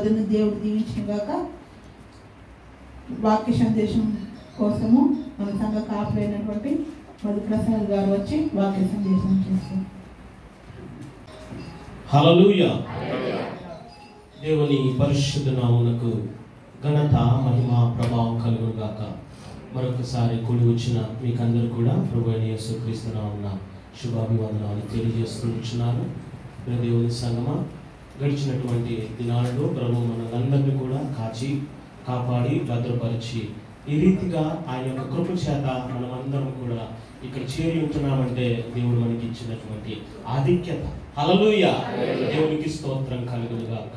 బోధన దేవుడు దీవించిన గాక. వాక్య సందేశం కోసము మన సంఘ కాపులైనటువంటి మధుప్రసాద్ గారు వచ్చి వాక్య సందేశం చేస్తారు. హల్లెలూయా. దేవుని పరిశుద్ధ నామమునకు ఘనత మహిమ ప్రభావం కలుగును గాక. మరొకసారి కూడి వచ్చిన మీకందరూ కూడా ప్రభువైన యేసుక్రీస్తు నామమున శుభాభివందనాలు తెలియజేస్తున్నాను. దేవుని సంగమా, గడిచినటువంటి దినాలలో ప్రభు మనందరినీ కూడా కాపాడి భద్రపరిచి ఈ రీతిగా ఆయన యొక్క కృప చేత మనమందరం కూడా ఇక్కడ చేరి ఉంటున్నామంటే దేవుడు మనకి ఇచ్చినటువంటి ఆధిక్యత. హల్లెలూయా. దేవునికి స్తోత్రం కలుగును గాక.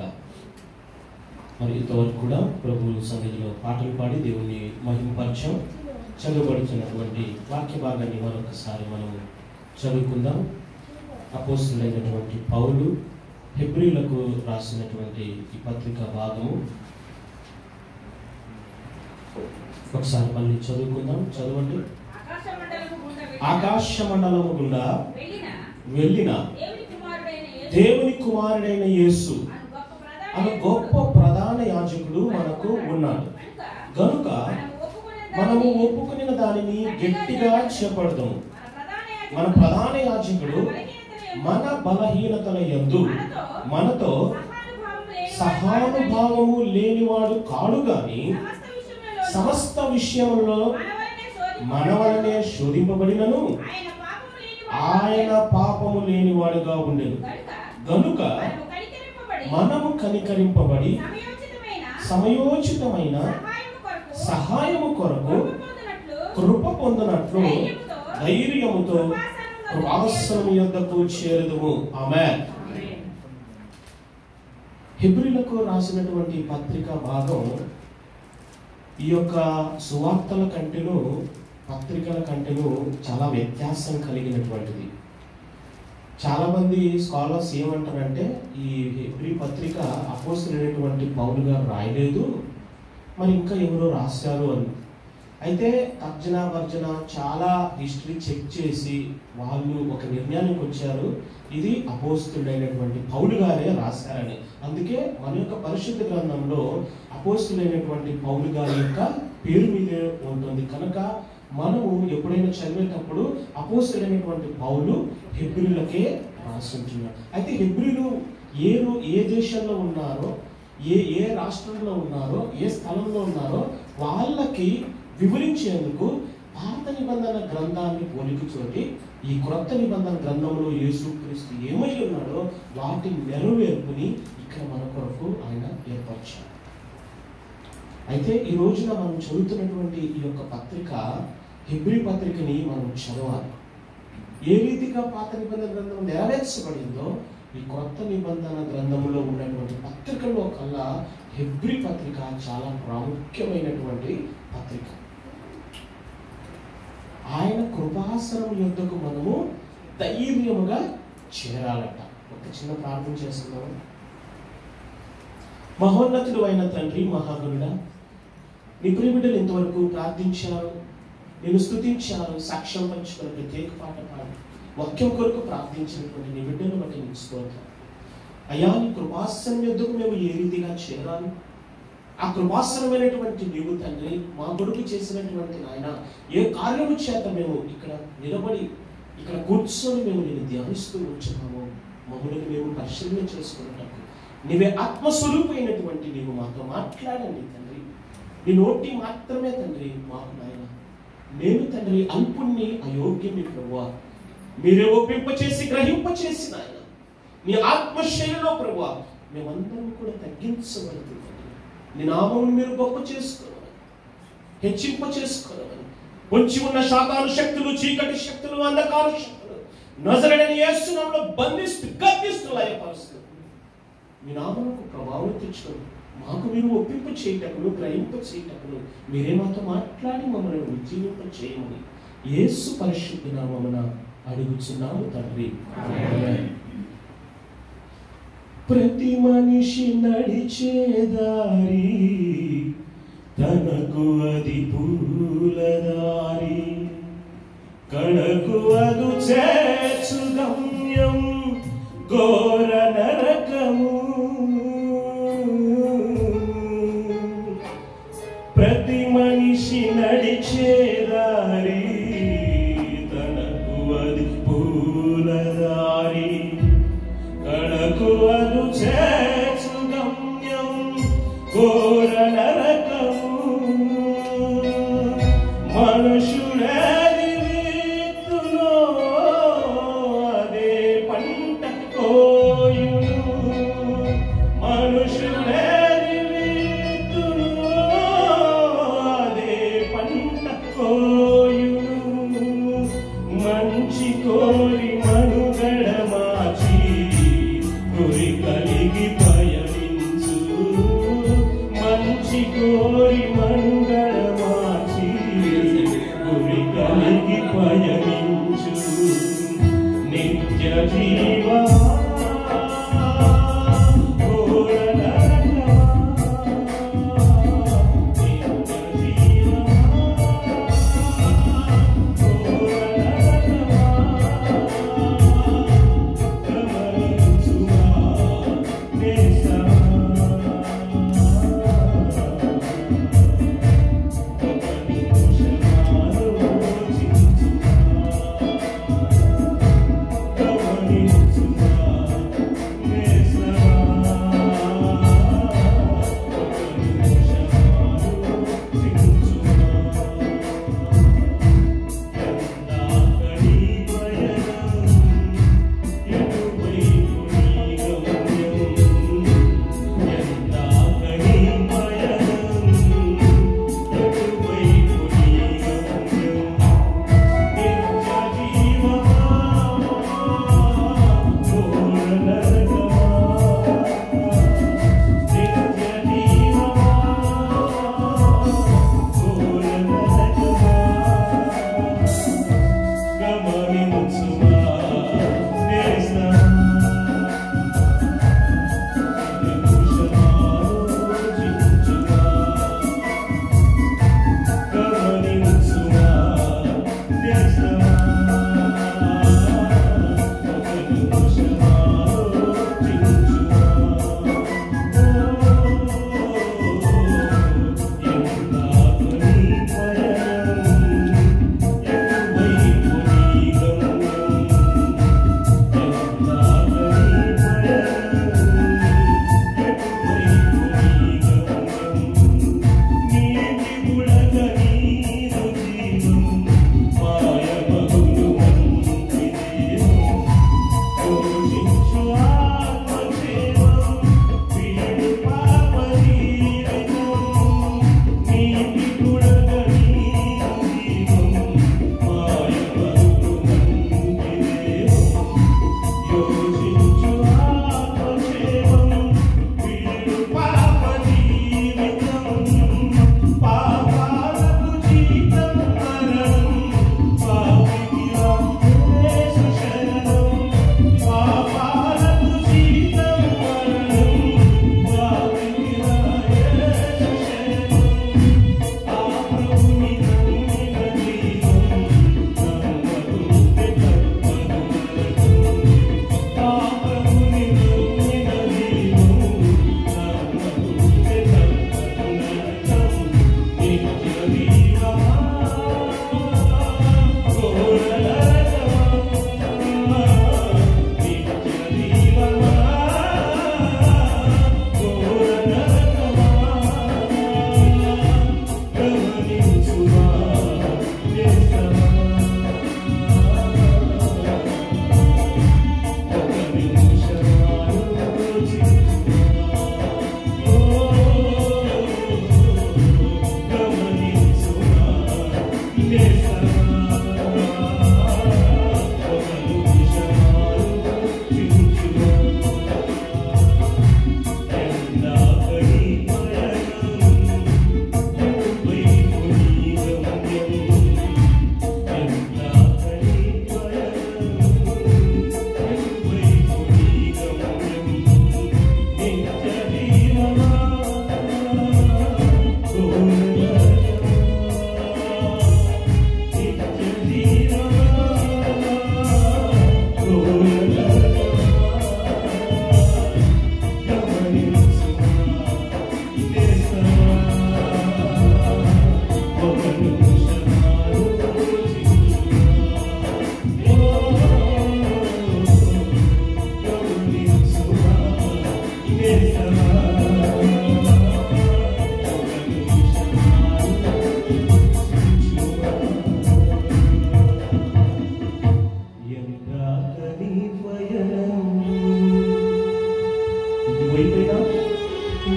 మరి ఇంతవరకు కూడా ప్రభు సన్నిధిలో పాటలు పాడి దేవుని మహిమపరచం. చదువుబడుతున్నటువంటి వాక్య భాగాన్ని మరొకసారి మనం చదువుకుందాం. అపోస్తలుడైనటువంటి పౌలు హెబ్రీలకు రాసినటువంటి ఈ పత్రిక భాగము ఒకసారి మళ్ళీ చదువుకుందాం. చదవండి. ఆకాశ మండలము గుండా వెళ్ళిన దేవుని కుమారుడైన యేసు అను గొప్ప ప్రధాన యాజకుడు మనకు ఉన్నాడు గనుక మనము ఒప్పుకున్న దానిని గట్టిగా చేపడదాము. మన ప్రధాన యాజకుడు మన బలహీనతల యందు మనతో సహానుభావము లేనివాడు కాడు గాని సమస్త విషయంలో మన వలనే శోధింపబడినను ఆయన పాపము లేనివాడుగా ఉండెను గనుక మనము కనికరింపబడి సమయోచితమైన సహాయము కొరకు కృప పొందినట్లు ధైర్యముతో కృపాసనము యొద్దకు చేరుదుము. ఆమేన్. హెబ్రీలకు రాసినటువంటి పత్రిక భాగం ఈ యొక్క సువార్తల కంటేను పత్రికల కంటేను చాలా వ్యత్యాసం కలిగినటువంటిది. చాలా మంది స్కాలర్స్ ఏమంటారంటే ఈ హెబ్రీ పత్రిక అపోస్తలుడైనటువంటి పౌలు గారు రాయలేదు, మరి ఇంకా ఎవరో రాశారు అని. అయితే తర్జన చాలా హిస్టరీ చెక్ చేసి వాళ్ళు ఒక నిర్ణయానికి వచ్చారు, ఇది అపోస్తలుడైనటువంటి పౌలు గారే రాశారని. అందుకే మన యొక్క పరిశుద్ధ గ్రంథంలో అపోస్తలుడైనటువంటి పౌలు గారి యొక్క పేరు మీదే ఉంటుంది. కనుక మనము ఎప్పుడైనా చదివేటప్పుడు అపోస్తలుడైనటువంటి పౌలు హెబ్రీలకే రాస్తుంటున్నారు. అయితే హెబ్రీలు ఏ దేశంలో ఉన్నారో, ఏ రాష్ట్రంలో ఉన్నారో, ఏ స్థలంలో ఉన్నారో వాళ్ళకి వివరించేందుకు పాత నిబంధన గ్రంథాన్ని పోలికతోటి ఈ క్రొత్త నిబంధన గ్రంథంలో యేసుక్రీస్తు ఏమై ఉన్నాడో వాటి నెరవేర్పుని ఇక్కడ మన కొరకు ఆయన ఏర్పరిచారు. అయితే ఈ రోజున మనం చదువుతున్నటువంటి ఈ యొక్క పత్రిక హెబ్రీ పత్రికని మనం చదవాలి. ఏ రీతిగా పాత నిబంధన గ్రంథం నెరవేర్చబడిందో ఈ క్రొత్త నిబంధన గ్రంథంలో ఉన్నటువంటి పత్రికల్లో కల్లా హెబ్రీ పత్రిక చాలా ప్రాముఖ్యమైనటువంటి పత్రిక. ఆయన కృపాసనం యొద్దకు మనము ధైర్యముగా చేరాలట. ఒక చిన్న ప్రార్థన చేస్తున్నాము. మహోన్నతుడు అయిన తండ్రి, మహాగురుడా, నీ ప్రియబిడ్డలు ఇంతవరకు ప్రార్థించారు, నేను స్తుతించారు, సాక్ష్యం పంచుకొని ప్రత్యేక పాట పాడి వాక్యం కొరకు ప్రార్థించినటువంటి నీ బిడ్డను బట్టి నీకు స్తోత్రం. అయ్యా, నీ కృపాసనం యొద్దకు మేము ఏ రీతిగా చేరాలి? ఆ కృపాసనమైనటువంటి నీవు తండ్రి మా కొరకు చేసినటువంటి నాయన ఏ కార్యము చేత మేము ఇక్కడ నిలబడి ఇక్కడ కూర్చొని మేము నేను ధ్యానిస్తూ ఉంచున్నాము, మమ్మల్ని మేము పరిశీలన చేసుకున్నట్టు నీవే ఆత్మస్వరూపమైనటువంటి నీవు మాతో మాట్లాడండి తండ్రి. నీ నోటి మాత్రమే తండ్రి మాకు నాయన. నేను తండ్రి అల్పుణ్ణి, అయోగ్యుని ప్రభువా, మీరే ఒప్పింపచేసి గ్రహింపచేసి నాయన నీ ఆత్మశైలిలో ప్రభువా మేమందరం కూడా తగ్గించబడుతుంది. నీ నామమును మీరు గొప్ప చేసుకోవాలి, హెచ్చింప చేసుకోవాలి. పొంచి ఉన్న శాతాను శక్తులు, చీకటి శక్తులు, అంధకార శక్తులు నజరేయుడైన యేసు నామములో బంధిస్తూ గద్దిస్తూ లయపరుస్తూ మీ నామమునకు ప్రభావం తెచ్చుకొని మాకు మీరు ఒప్పింప చేయటకును, గ్రహింప చేయటకును మీరే మాతో మాట్లాడి మమ్మల్ని ఉజ్జీవింప చేయమని యేసు పరిశుద్ధ నామమున అడుగుచున్నాము తండ్రి. ప్రతి మనిషి నడిచే దారి తనకు అది పూలదారి, కడకు అదు చేర్చు గమ్యం ఘోర నరకము. మనిషి నడిచేదారి తనకు అది పూలదారి కడకు అదు చేర్చు గమ్యం ఘోర నరకము మనుషుడేది విత్తునో అదే పంట కోయును మనుషుడేది విత్తునో అదే పంట కోయును మంచి కోరి మనుగడ మార్చి గురి కలిగి పయనించు మంచి కోరి మనుగడ మార్చి గురి కలిగి పయనించు నిత్య జీవా Thank you.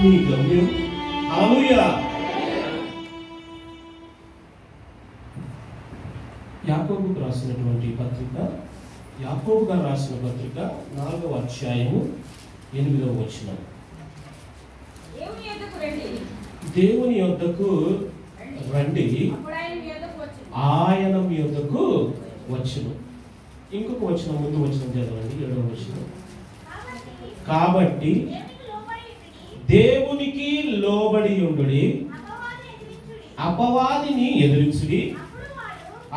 నీ గమ్యం. హల్లెలూయా. యాకోబు గారు రాసిన పత్రిక 4వ అధ్యాయము 8వ వచనం. దేవుని యొద్దకు రండి, ఆయన మీ యొద్దకు వచ్చును. ఇంకొక వచనం, ముందు వచనం చదవండి, 7వ వచనం. కాబట్టి దేవునికి లోబడి ఉండుడి, అపవాదిని ఎదిరించుడి,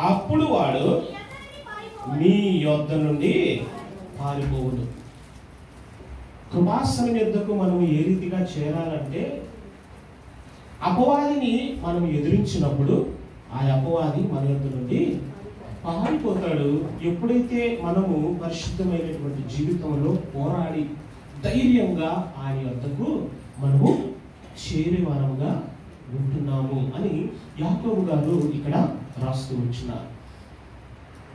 అప్పుడు వాడు మీ యొద్ద నుండి పారిపోవును. కృపాసనం యొద్దకు మనం ఏ రీతిగా చేరాలంటే, అపవాదిని మనం ఎదిరించినప్పుడు ఆ అపవాది మన యొద్ద నుండి పారిపోతాడు. ఎప్పుడైతే మనము పరిశుద్ధమైనటువంటి జీవితంలో పోరాడి ధైర్యంగా ఆయన యొద్దకు మనము చేరేవారముగా ఉంటున్నాము అని యాకోబు గారు ఇక్కడ రాస్తూ ఉంటున్నారు.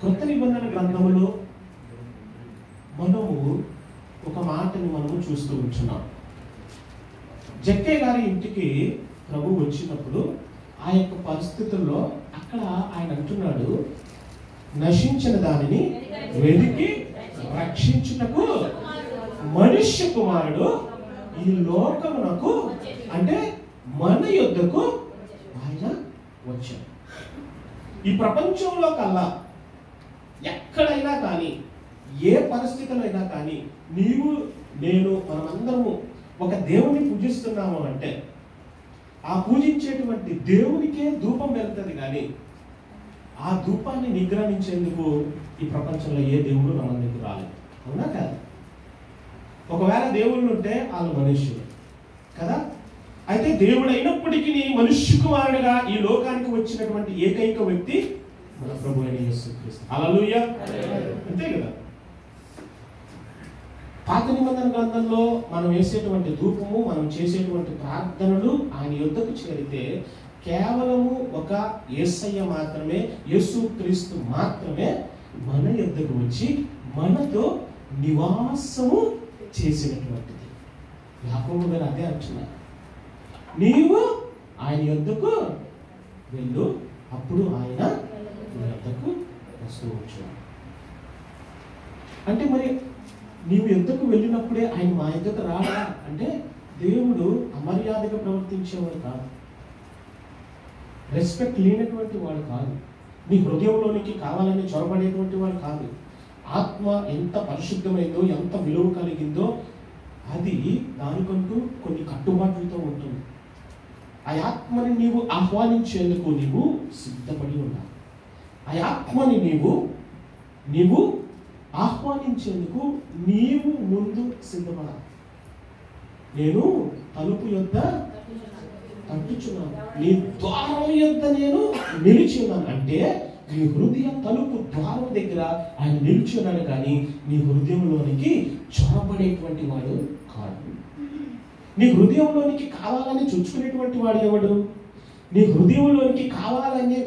కొత్త నిబంధన గ్రంథములో మనము ఒక మాటని మనము చూస్తూ ఉంటున్నాం. జక్కయ్య గారి ఇంటికి ప్రభు వచ్చినప్పుడు ఆ యొక్క పరిస్థితుల్లో అక్కడ ఆయన అంటున్నాడు, నశించిన దానిని వెతికి రక్షించుటకు మనుష్య కుమారుడు ఈ లోకమునకు, అంటే మన యొద్దకు ఆయన వచ్చాడు. ఈ ప్రపంచంలో కల్లా ఎక్కడైనా కానీ, ఏ పరిస్థితుల్లో అయినా కానీ, నీవు నేను మనమందరము ఒక దేవుని పూజిస్తున్నాము అంటే ఆ పూజించేటువంటి దేవునికే ధూపం వెళ్తుంది, కానీ ఆ ధూపాన్ని నిగ్రహించేందుకు ఈ ప్రపంచంలో ఏ దేవుడు మన దగ్గర రాలేదు. అవునా కాదు? ఒకవేళ దేవుళ్ళు ఉంటే వాళ్ళు మనుష్యులు కదా. అయితే దేవుడు అయినప్పటికీ మనుష్య కుమారుడుగా ఈ లోకానికి వచ్చినటువంటి ఏకైక వ్యక్తి మన ప్రభు అయిన యేసుక్రీస్తు. హల్లెలూయా. అంతే కదా. పాత నిబంధన గ్రంథంలో మనం వేసేటువంటి ధూపము, మనం చేసేటువంటి ప్రార్థనలు ఆయన యొద్దకు చేరితే కేవలము ఒక యేసయ్య మాత్రమే, యేసుక్రీస్తు మాత్రమే మన యొద్దకు వచ్చి మనతో నివాసము చేసినటువంటిది. యాకోబు గారు అదే అంటున్నారు, నీవు ఆయన యొద్దకు వెళ్ళు, అప్పుడు ఆయన యొద్దకు వస్తూ వచ్చాడు. అంటే మరి నీవు యొద్దకు వెళ్ళినప్పుడే ఆయన మా యొద్దకు రాడా అంటే, దేవుడు అమర్యాదగా ప్రవర్తించేవాడు కాదు, రెస్పెక్ట్ లేనటువంటి వాడు కాదు, నీ హృదయంలోనికి కావాలని చొరబడేటువంటి వాడు కాదు. ఆత్మ ఎంత పరిశుద్ధమైందో, ఎంత విలువ కలిగిందో అది దానికంటూ కొన్ని కట్టుబాట్లతో ఉంటుంది. ఆ ఆత్మని నీవు ఆహ్వానించేందుకు నీవు సిద్ధపడి ఉండాలి. ఆ ఆత్మని నీవు ఆహ్వానించేందుకు నీవు ముందు సిద్ధపడాలి. నేను తలుపు యొద్ద తట్టుచున్నాను, నీ ద్వారం యొద్ద నేను నిలిచి ఉన్నాను. అంటే నీ హృదయ తలుపు ద్వారం దగ్గర ఆయన నిలిచి ఉన్నాడు, కానీ నీ హృదయంలోనికి చొరబడేటువంటి వాడు కాదు. నీ హృదయంలోనికి కావాలని చొచ్చుకునేటువంటి వాడు ఎవడు? నీ హృదయంలోనికి కావాలని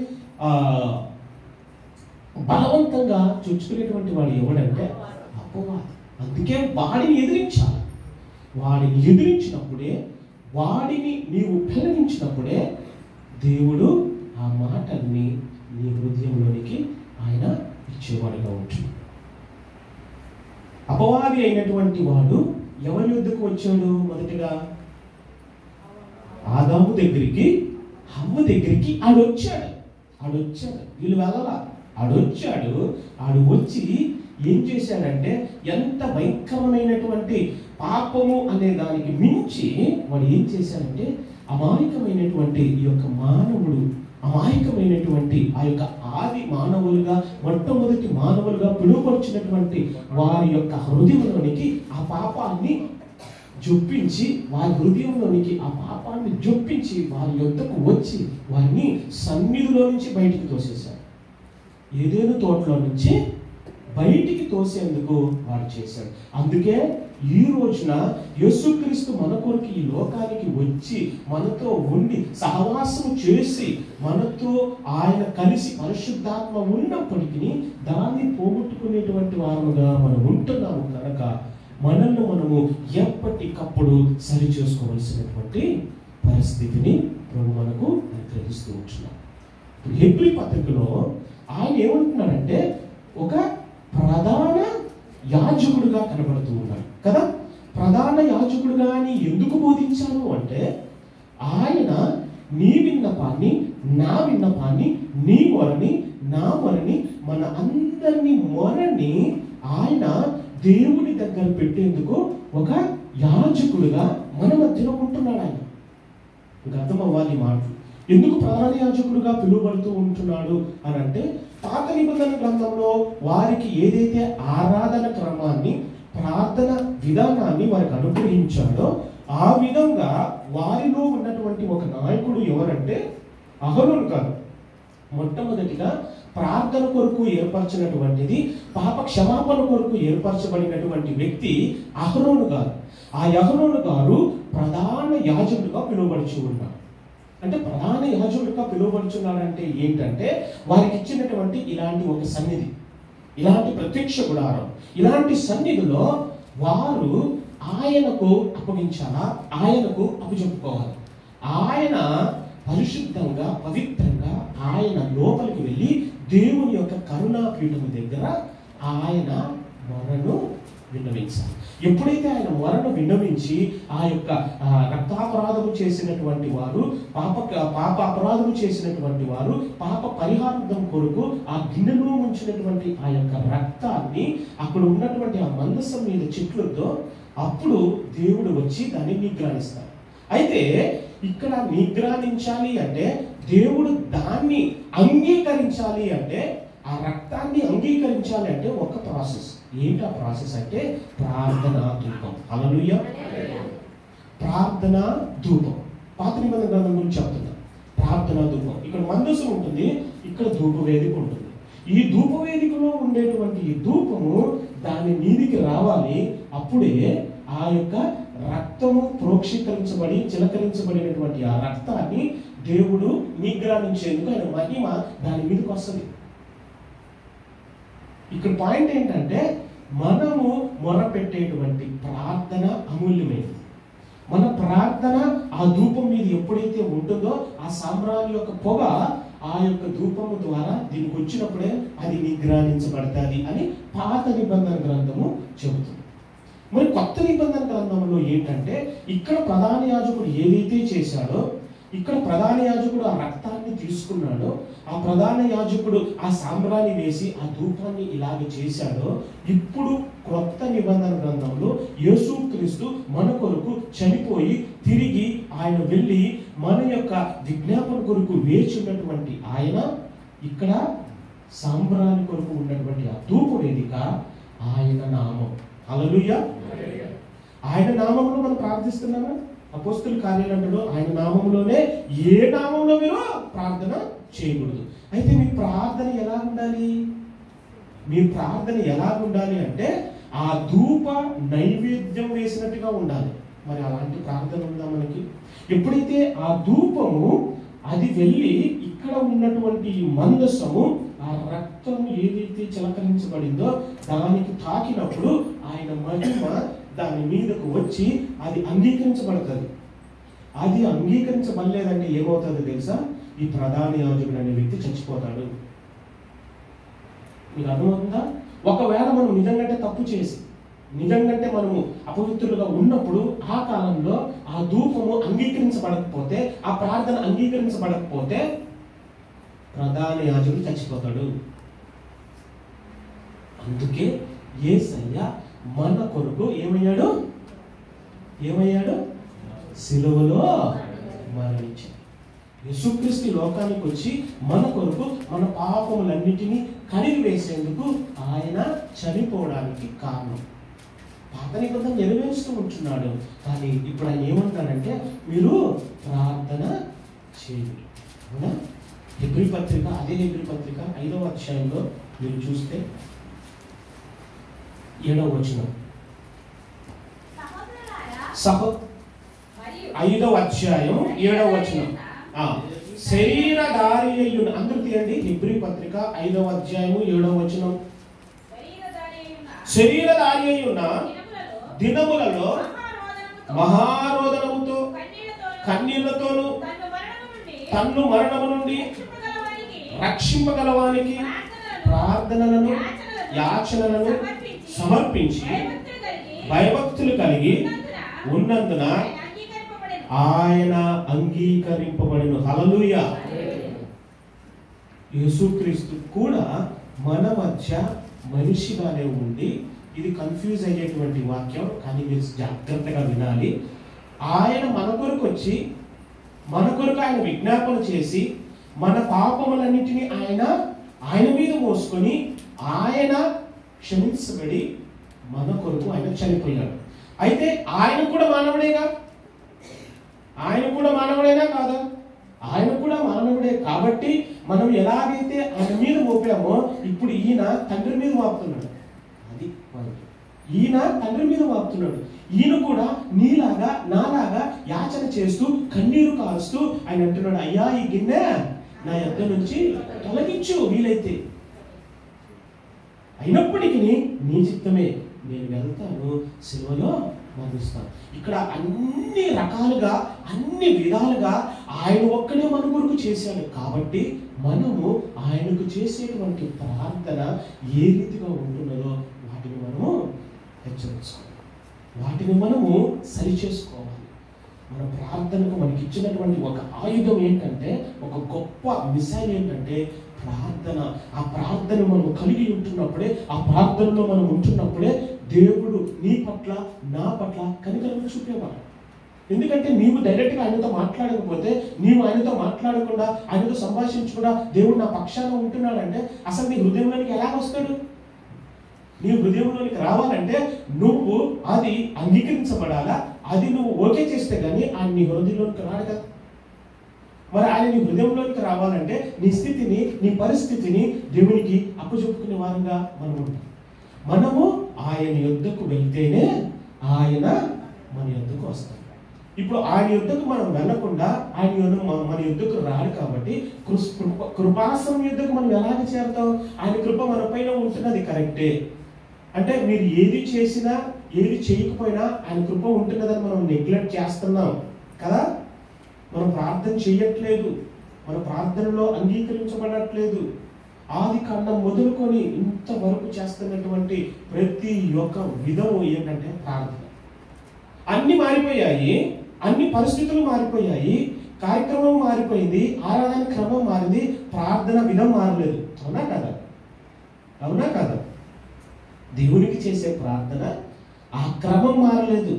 బలవంతంగా చొచ్చుకునేటువంటి వాడు ఎవడంటే అపవాది. అందుకే వాడిని ఎదిరించాలి. వాడిని ఎదిరించినప్పుడే, వాడిని నీవు పెళ్లించినప్పుడే దేవుడు ఆ మాటల్ని నీ హృదయంలోనికి ఆయన ఇచ్చేవాడుగా ఉంటుంది. అపవాది అయినటువంటి వాడు ఎవరి యొద్దకు వచ్చాడు? మొదటిగా ఆదాము దగ్గరికి, హవ్వ దగ్గరికి ఆడొచ్చాడు. వీళ్ళు వెళ్ళాల, ఆడొచ్చాడు. ఆడు వచ్చి ఏం చేశాడంటే, ఎంత భయంకరమైనటువంటి పాపము అనే దానికి మించి వాడు ఏం చేశాడంటే, అమాయకమైనటువంటి ఈ యొక్క మానవుడు, అమాయకమైనటువంటి ఆ యొక్క ఆది మానవులుగా, మొట్టమొదటి మానవులుగా పిలువపరిచినటువంటి వారి యొక్క హృదయంలోనికి ఆ పాపాన్ని జొప్పించి, వారి హృదయంలోనికి ఆ పాపాన్ని జొప్పించి వారి యొద్దకు వచ్చి వారిని సన్నిధిలో నుంచి బయటికి తోసేశాడు. ఏదేను తోటలో నుంచి బయటికి తోసేందుకు వాడు చేశాడు. అందుకే ఈ రోజున యేసుక్రీస్తు మన కొరకు ఈ లోకానికి వచ్చి మనతో ఉండి సహవాసం చేసి మనతో ఆయన కలిసి పరిశుద్ధాత్మ ఉన్నప్పటికీ దాన్ని పోగొట్టుకునేటువంటి వారముగా మనం ఉంటున్నాము కనుక మనల్ని మనము ఎప్పటికప్పుడు సరి చేసుకోవలసినటువంటి పరిస్థితిని ప్రభు మనకు అనుగ్రహిస్తూ ఉంటున్నాం. హెబ్రీ పత్రికలో ఆయన ఏమంటున్నాడంటే ఒక ప్రధాన యాజకుడుగా కనబడుతూ ఉన్నాడు కదా. ప్రధాన యాజకుడుగా అని ఎందుకు బోధించాను అంటే, ఆయన నీ విన్నపాన్ని, నా విన్నపాన్ని, నీ మొరని, నా మొరని, మన అందరినీ మొరని ఆయన దేవుని దగ్గర పెట్టేందుకు ఒక యాజకుడుగా మన మధ్యలో ఉంటున్నాడు. ఆయన గతం అవ్వాలి మాటలు. ఎందుకు ప్రధాన యాజకుడుగా పిలువబడుతూ ఉంటున్నాడు అని అంటే, పాత నిబంధన గ్రంథంలో వారికి ఏదైతే ఆరాధన క్రమాన్ని, ప్రార్థన విధానాన్ని వారికి అనుగ్రహించాడో ఆ విధంగా వారిలో ఉన్నటువంటి ఒక నాయకుడు ఎవరంటే అహరోను కాదు. మొట్టమొదటిగా ప్రార్థన కొరకు ఏర్పరచినటువంటిది, పాప క్షమాపణ కొరకు ఏర్పరచబడినటువంటి వ్యక్తి అహరోను గారు. ఆ అహరోను గారు ప్రధాన యాజకుడిగా పిలువబడుచు ఉన్నారు. అంటే ప్రధాన యాజకుడిగా పిలువబడుచున్నాడంటే ఏంటంటే, వారికి ఇచ్చినటువంటి ఇలాంటి ఒక సన్నిధి, ఇలాంటి ప్రత్యక్ష గుడారం, ఇలాంటి సన్నిధిలో వారు ఆయనకు అప్పగించాలా, ఆయనకు అప్పచెప్పుకోవాలి. ఆయన పరిశుద్ధంగా, పవిత్రంగా ఆయన లోపలికి వెళ్ళి దేవుని యొక్క కరుణాపీఠము దగ్గర ఆయన మొరను విన్నవించాలి. ఎప్పుడైతే ఆయన మొరను విన్నవించి ఆ యొక్క రక్తాపరాధము చేసినటువంటి వారు, పాప అపరాధము చేసినటువంటి వారు పాప పరిహారార్థం కొరకు ఆ గిన్నెలో ఉంచినటువంటి ఆ యొక్క రక్తాన్ని అక్కడ ఉన్నటువంటి ఆ మందసం మీద చెట్లతో అప్పుడు దేవుడు వచ్చి దాన్ని నిగ్రహిస్తాడు. అయితే ఇక్కడ నిగ్రహించాలి అంటే, దేవుడు దాన్ని అంగీకరించాలి అంటే, ఆ రక్తాన్ని అంగీకరించాలి అంటే ఒక ప్రాసెస్. ఏంటి ఆ ప్రాసెస్ అంటే ప్రార్థనా ధూపం. హల్లెలూయా. ప్రార్థనా ధూపం పాత నిబంధన గ్రంథం గురించి చెప్తున్నా. ప్రార్థనా ధూపం, ఇక్కడ మందసం ఉంటుంది, ఇక్కడ ధూపవేదిక ఉంటుంది. ఈ ధూపవేదికలో ఉండేటువంటి ఈ ధూపము దాని మీదికి రావాలి. అప్పుడే ఆ యొక్క రక్తము ప్రోక్షీకరించబడి చిలకరించబడినటువంటి ఆ రక్తాన్ని దేవుడు నిగ్రహించేందుకు ఆయన మహిమ దాని మీదకి వస్తుంది. ఇక్కడ పాయింట్ ఏంటంటే, మనము మొరపెట్టేటువంటి ప్రార్థన అమూల్యమైనది. మన ప్రార్థన ఆ ధూపం మీద ఎప్పుడైతే ఉంటుందో ఆ సామ్రాణి యొక్క పొగ ఆ యొక్క ధూపము ద్వారా దీనికి వచ్చినప్పుడే అది నిగ్రహించబడతాది అని పాత నిబంధన గ్రంథము చెబుతుంది. మరి కొత్త నిబంధన గ్రంథంలో ఏంటంటే, ఇక్కడ ప్రధాన యాజకుడు ఏదైతే చేశాడో, ఇక్కడ ప్రధాన యాజకుడు ఆ రక్తాన్ని తీసుకున్నాడో, ఆ ప్రధాన యాజకుడు ఆ సాంబ్రాన్ని వేసి ఆ ధూపాన్ని ఇలాగే చేశాడో, ఇప్పుడు కొత్త నిబంధన గ్రంథంలో యేసుక్రీస్తు మన కొరకు చనిపోయి తిరిగి ఆయన వెళ్ళి మన యొక్క విజ్ఞాపన కొరకు వేచి ఉన్నటువంటి ఆయన ఇక్కడ సాంబ్రాన్ని కొరకు ఉన్నటువంటి ఆ ధూప వేదిక ఆయన నామం. హల్లెలూయా. ఆయన నామంలో మనం ప్రార్థిస్తున్నామా? అపోస్తుల కార్యాలు అంటాడు ఆయన నామంలోనే, ఏ నామంలో మీరు ప్రార్థన చేయకూడదు. అయితే మీ ప్రార్థన ఎలా ఉండాలి? మీ ప్రార్థన ఎలా ఉండాలి అంటే ఆ ధూప నైవేద్యం వేసినట్టుగా ఉండాలి. మరి అలాంటి ప్రార్థన ఉందా మనకి? ఎప్పుడైతే ఆ ధూపము అది వెళ్ళి ఇక్కడ ఉన్నటువంటి ఈ మందసము ఆ రక్తం ఏదైతే చిలకరించబడిందో దానికి తాకినప్పుడు ఆయన మహిమ దాని మీదకు వచ్చి అది అంగీకరించబడుతుంది. అది అంగీకరించబడలేదంటే ఏమవుతుందో తెలుసా? ఈ ప్రధాన యాజకుడు అనే వ్యక్తి చచ్చిపోతాడు. మీకు అర్థమవుతుందా? ఒకవేళ మనం నిజంగా తప్పు చేసి, నిజంగా మనము అపవిత్రులుగా ఉన్నప్పుడు ఆ కాలంలో ఆ ధూపము అంగీకరించబడకపోతే, ఆ ప్రార్థన అంగీకరించబడకపోతే ప్రధాన యాజకుడు చచ్చిపోతాడు. అందుకే యేసయ్య మన కొరకు ఏమయ్యాడు? సిలువలో మరణించాడు. యేసుక్రీస్తు లోకానికి వచ్చి మన కొరకు మన పాపములన్నిటినీ కడిగి వేసేందుకు ఆయన చనిపోవడానికి కారణం. పాత నిబంధన నెరవేరుస్తూ ఉంటున్నాడు. కానీ ఇప్పుడు ఆయన ఏమంటాడంటే, మీరు ప్రార్థన చేయండి. అవునా? హెబ్రీ పత్రిక, అదే హెబ్రీ పత్రిక 5వ అధ్యాయంలో మీరు చూస్తే 7వ వచనం, 5వ అధ్యాయం 7వ వచనం, శరీరధారి అయ్యున్న, అందరూ తీయండి హెబ్రీ పత్రిక 5వ అధ్యాయము 7వ వచనం, శరీరధారి అయ్యున్న దినములలో మహారోదనముతో కన్నీళ్లతోను తన్ను మరణము నుండి రక్షింపగలవానికి ప్రార్థనలను యాచనలను సమర్పించి భయభక్తులు కలిగి ఉన్నందున ఆయన అంగీకరింపబడిన. హల్లెలూయా. యేసుక్రీస్తు కూడా మన మధ్య మనిషిగానే ఉండి, ఇది కన్ఫ్యూజ్ అయ్యేటువంటి వాక్యం కానీ మీరు జాగ్రత్తగా వినాలి. ఆయన మన కొరకు వచ్చి, మన కొరకు ఆయన విజ్ఞాపన చేసి, మన పాపములన్నింటినీ ఆయన మీద మోసుకొని, ఆయన క్షమించబడి మన కొరకు ఆయన చనిపోయాడు. అయితే ఆయన కూడా మానవుడేగా? ఆయన కూడా మానవుడేనా కాదా? ఆయన కూడా మానవుడే. కాబట్టి మనం ఎలాగైతే ఆయన మీద మోపామో ఇప్పుడు ఈయన తండ్రి మీద మోపుతున్నాడు. అది ఈయన తండ్రి మీద మోపుతున్నాడు. ఈయన కూడా నీలాగా నాలాగా యాచన చేస్తూ కన్నీరు కారుస్తూ ఆయన అంటున్నాడు, అయ్యా ఈ గిన్నె నా యొద్ద నుంచి తొలగించు వీలైతే, అయినప్పటికీ నీ చిత్తమే, నేను వెళ్తాను, సిలువలో మరణిస్తాను. ఇక్కడ అన్ని రకాలుగా అన్ని విధాలుగా ఆయన ఒక్కడే మన కొరకు చేశాడు. కాబట్టి మనము ఆయనకు చేసేటువంటి ప్రార్థన ఏ రీతిగా ఉంటున్నదో వాటిని మనము హెచ్చరించుకోవాలి, వాటిని మనము సరిచేసుకోవాలి. మన ప్రార్థనకు మనకి ఇచ్చినటువంటి ఒక ఆయుధం ఏంటంటే, ఒక గొప్ప మిసైల్ ఏంటంటే ప్రార్థన. ఆ ప్రార్థన మనం కలిగి ఉంటున్నప్పుడే, ఆ ప్రార్థనలో మనం ఉంటున్నప్పుడే దేవుడు నీ పట్ల నా పట్ల కనికరం చూపేవాడు. ఎందుకంటే నీవు డైరెక్ట్గా ఆయనతో మాట్లాడకపోతే, నీవు ఆయనతో మాట్లాడకుండా ఆయనతో సంభాషించకుండా దేవుడు నా పక్షాన ఉంటున్నాడంటే అసలు నీ హృదయంలోనికి ఎలా వస్తాడు? నీ హృదయంలోనికి రావాలంటే నువ్వు అది అంగీకరించబడాలా, అది నువ్వు ఓకే చేస్తే కానీ ఆయన నీ హృదయంలోనికి రాడు కదా. మరి ఆయన నీ హృదయంలోనికి రావాలంటే నీ స్థితిని, నీ పరిస్థితిని దేవునికి అప్పచెప్పుకునే వారంగా మనం ఉంటాం. మనము ఆయన యొద్దకు వెళ్తేనే ఆయన మన యొద్దకు వస్తాం. ఇప్పుడు ఆయన యొద్దకు మనం వెళ్ళకుండా ఆయన మన యొద్దకు రాడు. కాబట్టి కృపాసనం యొద్దకు మనం ఎలాగ చేరుతాం? ఆయన కృప మన పైన ఉంటున్నది కరెక్టే. అంటే మీరు ఏది చేసినా ఏది చేయకపోయినా ఆయన కృప ఉంటున్నదని మనం నెగ్లెక్ట్ చేస్తున్నాం కదా. మనం ప్రార్థన చేయట్లేదు, మన ప్రార్థనలో అంగీకరించబడట్లేదు. ఆది కాండం మొదలుకొని ఇంతవరకు చేస్తున్నటువంటి ప్రతి ఒక్క విధము ఏంటంటే ప్రార్థన. అన్ని మారిపోయాయి, అన్ని పరిస్థితులు మారిపోయాయి, కార్యక్రమం మారిపోయింది, ఆరాధన క్రమం మారింది, ప్రార్థన విధం మారలేదు. అవునా కదా? అవునా కదా? దేవునికి చేసే ప్రార్థన ఆ క్రమం మారలేదు.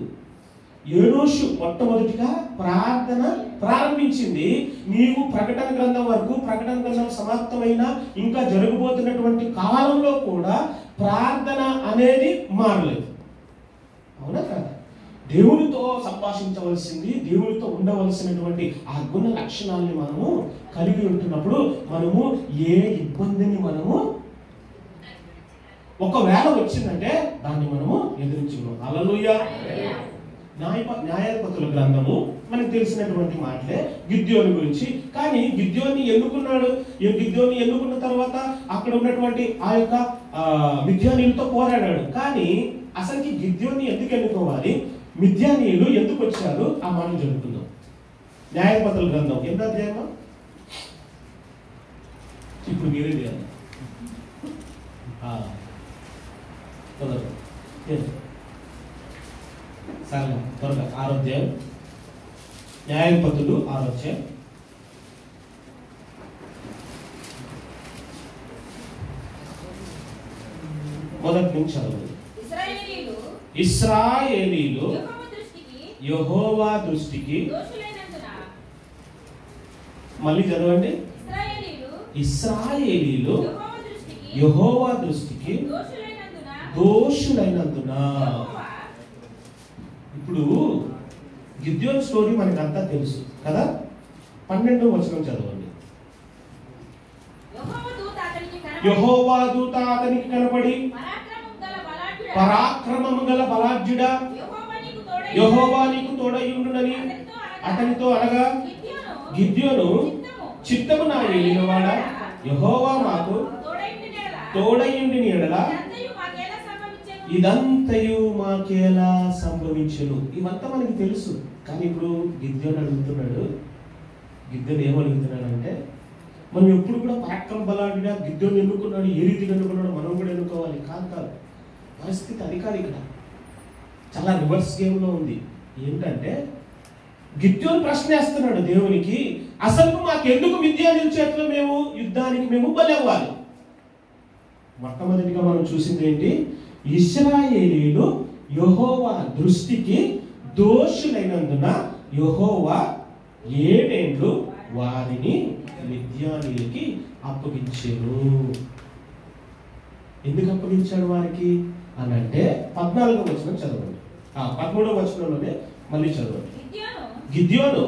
యోషు మొట్టమొదటిగా ప్రార్థన ప్రారంభించింది. నీవు ప్రకటన గ్రంథం వరకు, ప్రకటన గ్రంథం సమాప్తమైన ఇంకా జరగబోతున్నటువంటి కాలంలో కూడా ప్రార్థన అనేది మారలేదు. అవునా కదా? దేవునితో సంభాషించవలసింది, దేవునితో ఉండవలసినటువంటి ఆ గుణ లక్షణాలని మనము కలిగి ఉంటున్నప్పుడు మనము ఏ ఇబ్బందిని మనము ఒకవేళ వచ్చిందంటే దాన్ని మనము ఎదిరించుకున్నాం. హల్లెలూయా. న్యాయాధిపతుల గ్రంథము మనకు తెలిసినటువంటి మాటలే గిద్యోని గురించి. కానీ గిద్యోని ఎన్నుకున్నాడు. గిద్యోని ఎన్నుకున్న తర్వాత అక్కడ ఉన్నటువంటి ఆ యొక్క మిద్యానీయులతో పోరాడాడు. కానీ అసలుకి గిద్యోని ఎందుకు ఎన్నుకోవాలి, మిద్యానీయులు ఎందుకు వచ్చారు, ఆ మనం జరుగుతున్నాం. న్యాయాధిపతుల గ్రంథం 8వ అధ్యాయం. ఇప్పుడు మీరే చేయాలి. సరే త్వరగా 6వ అధ్యాయం. న్యాయాధిపతులు 6వ అధ్యాయం. మొదటి నుంచి చదవండి. ఇశ్రాయేలీలు యెహోవా దృష్టికి, మళ్ళీ చదవండి. ఇశ్రాయేలీలు యెహోవా దృష్టికి దోషులైనందున. ఇప్పుడు గిద్యోని స్టోరీ మనకంతా తెలుసు కదా. 12వ వచనం చదవండి. యెహోవా దూత అతనికి కనపడి, పరాక్రమము గల బలాఢ్యుడా, యెహోవా నీకు తోడయ్యుండునని అతనితో అనగా, గిద్యోను చిత్తము నా ఏలినవాడా, యెహోవా మాకు తోడయ్యుండిన యెడల ఇదంతయు మాకేలా సంభవించును. ఇవంతా మనకి తెలుసు. కానీ ఇప్పుడు గిద్యోను అడుగుతున్నాడు. గిద్యోను ఏమడుగుతున్నాడు అంటే, మనం ఎప్పుడు కూడా పరాక్రమ బలాడిగా గిద్యోను ఎన్నుకున్నాడు, ఏ రీతిగా ఎన్నుకున్నాడు మనం కూడా ఎన్నుకోవాలి. కాదు. పరిస్థితి అది కాదు. ఇక్కడ చాలా రివర్స్ గేమ్లో ఉంది. ఏంటంటే గిద్యోను ప్రశ్న వేస్తున్నాడు దేవునికి, అసలు మాకెందుకు మిద్యానీయుల చేతిలో మేము యుద్ధానికి మేము బలవ్వాలి? మొట్టమొదటిగా మనం చూసింది ఏంటి? ఇశ్రాయేలీయులు యెహోవా దృష్టికి దోషులైనందున యెహోవా 7 ఏండ్లు వారిని మిద్యానీయులకి అప్పగించారు. ఎందుకు అప్పగించాడు వారికి అని అంటే 14వ వచనం చదవండి. 13వ వచనంలోనే మళ్ళీ చదవండి. గిద్యోను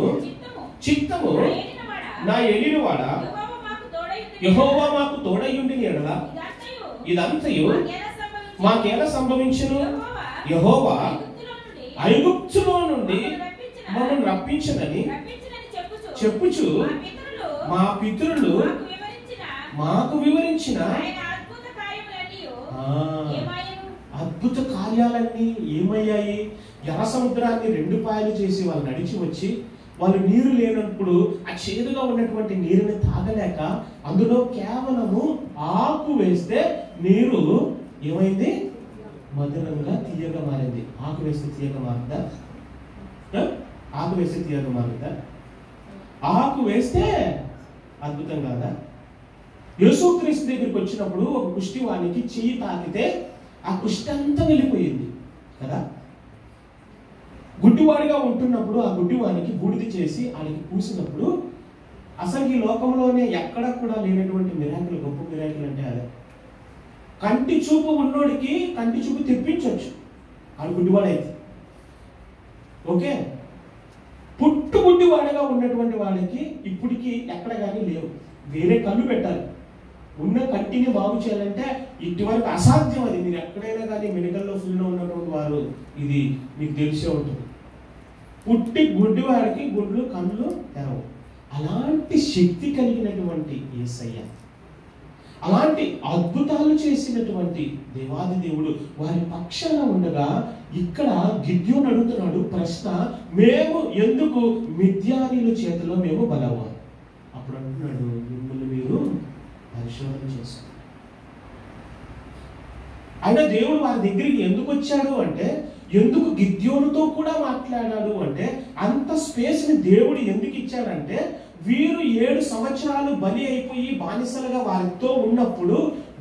చిత్తము నా ఏలినవాడా, యెహోవా మాకు తోడయ్యుండిన ఎడల ఇదంతయు మాకేలా సంభవించును? యెహోవా ఐగుప్తులో నుండి మమ్మల్ని రప్పించదని చెప్పుచు మా పితరులు మాకు వివరించిన అద్భుత కార్యాలన్నీ ఏమయ్యాయి? ఎర్ర సముద్రాన్ని 2 పాయలు చేసి వాళ్ళు నడిచి వచ్చి, వాళ్ళు నీరు లేనప్పుడు ఆ చేదుగా ఉన్నటువంటి నీరుని తాగలేక అందులో కేవలము ఆకు వేస్తే నీరు ఏమైంది? మధురంగా తీయగా మారింది. ఆకు వేస్తే తీయగా మారుద్దా? ఆకు వేస్తే తీయగా మారుద్దా? ఆకు వేస్తే అద్భుతం కాదా? యేసుక్రీస్తు దగ్గరికి వచ్చినప్పుడు ఒక కుష్టివానికి చెయ్యి తాకితే ఆ కుష్టి అంతా వెళ్ళిపోయింది కదా. గుడ్డివాడిగా ఉంటున్నప్పుడు ఆ గుడ్డివానికి బూడిద చేసి ఆయనకి పూసినప్పుడు అసలు ఈ లోకంలోనే ఎక్కడ కూడా లేనటువంటి మిరాకిల్, గొప్ప మిరాకిల్ అంటే అదే. కంటి చూపు ఉన్నోడికి కంటి చూపు తెప్పించవచ్చు, అది గుడ్డివాడైతే. ఓకే, పుట్టు గుడ్డివాడిగా ఉన్నటువంటి వాడికి ఇప్పటికి ఎక్కడ కానీ లేవు, వేరే కళ్ళు పెట్టాలి. ఉన్న కంటిని బాగు చేయాలంటే ఇటువరకు అసాధ్యం. అది మీరు ఎక్కడైనా కానీ మెడికల్లో ఫీల్డ్లో ఉన్నటువంటి వారు ఇది మీకు తెలిసే ఉంటుంది. పుట్టి గుడ్డివాడికి గుడ్లు కళ్ళు తెరవు. అలాంటి శక్తి కలిగినటువంటి యేసయ్య, అలాంటి అద్భుతాలు చేసినటువంటి దేవాది దేవుడు వారి పక్షాన ఉండగా ఇక్కడ గిద్యోను అడుగుతున్నాడు ప్రశ్న, మేము ఎందుకు మిద్యానీయుల చేతిలో మేము బలవ్వాలి? అప్పుడు అంటున్నాడు, మిమ్మల్ని మీరు పరిశోధన చేసుకోండి. అయినా దేవుడు వారి దగ్గరికి ఎందుకు వచ్చాడు అంటే, ఎందుకు గిద్యోనుతో కూడా మాట్లాడాడు అంటే, అంత స్పేస్ని దేవుడు ఎందుకు ఇచ్చాడంటే, వీరు 7 సంవత్సరాలు బలి అయిపోయి బానిసలుగా వారితో ఉన్నప్పుడు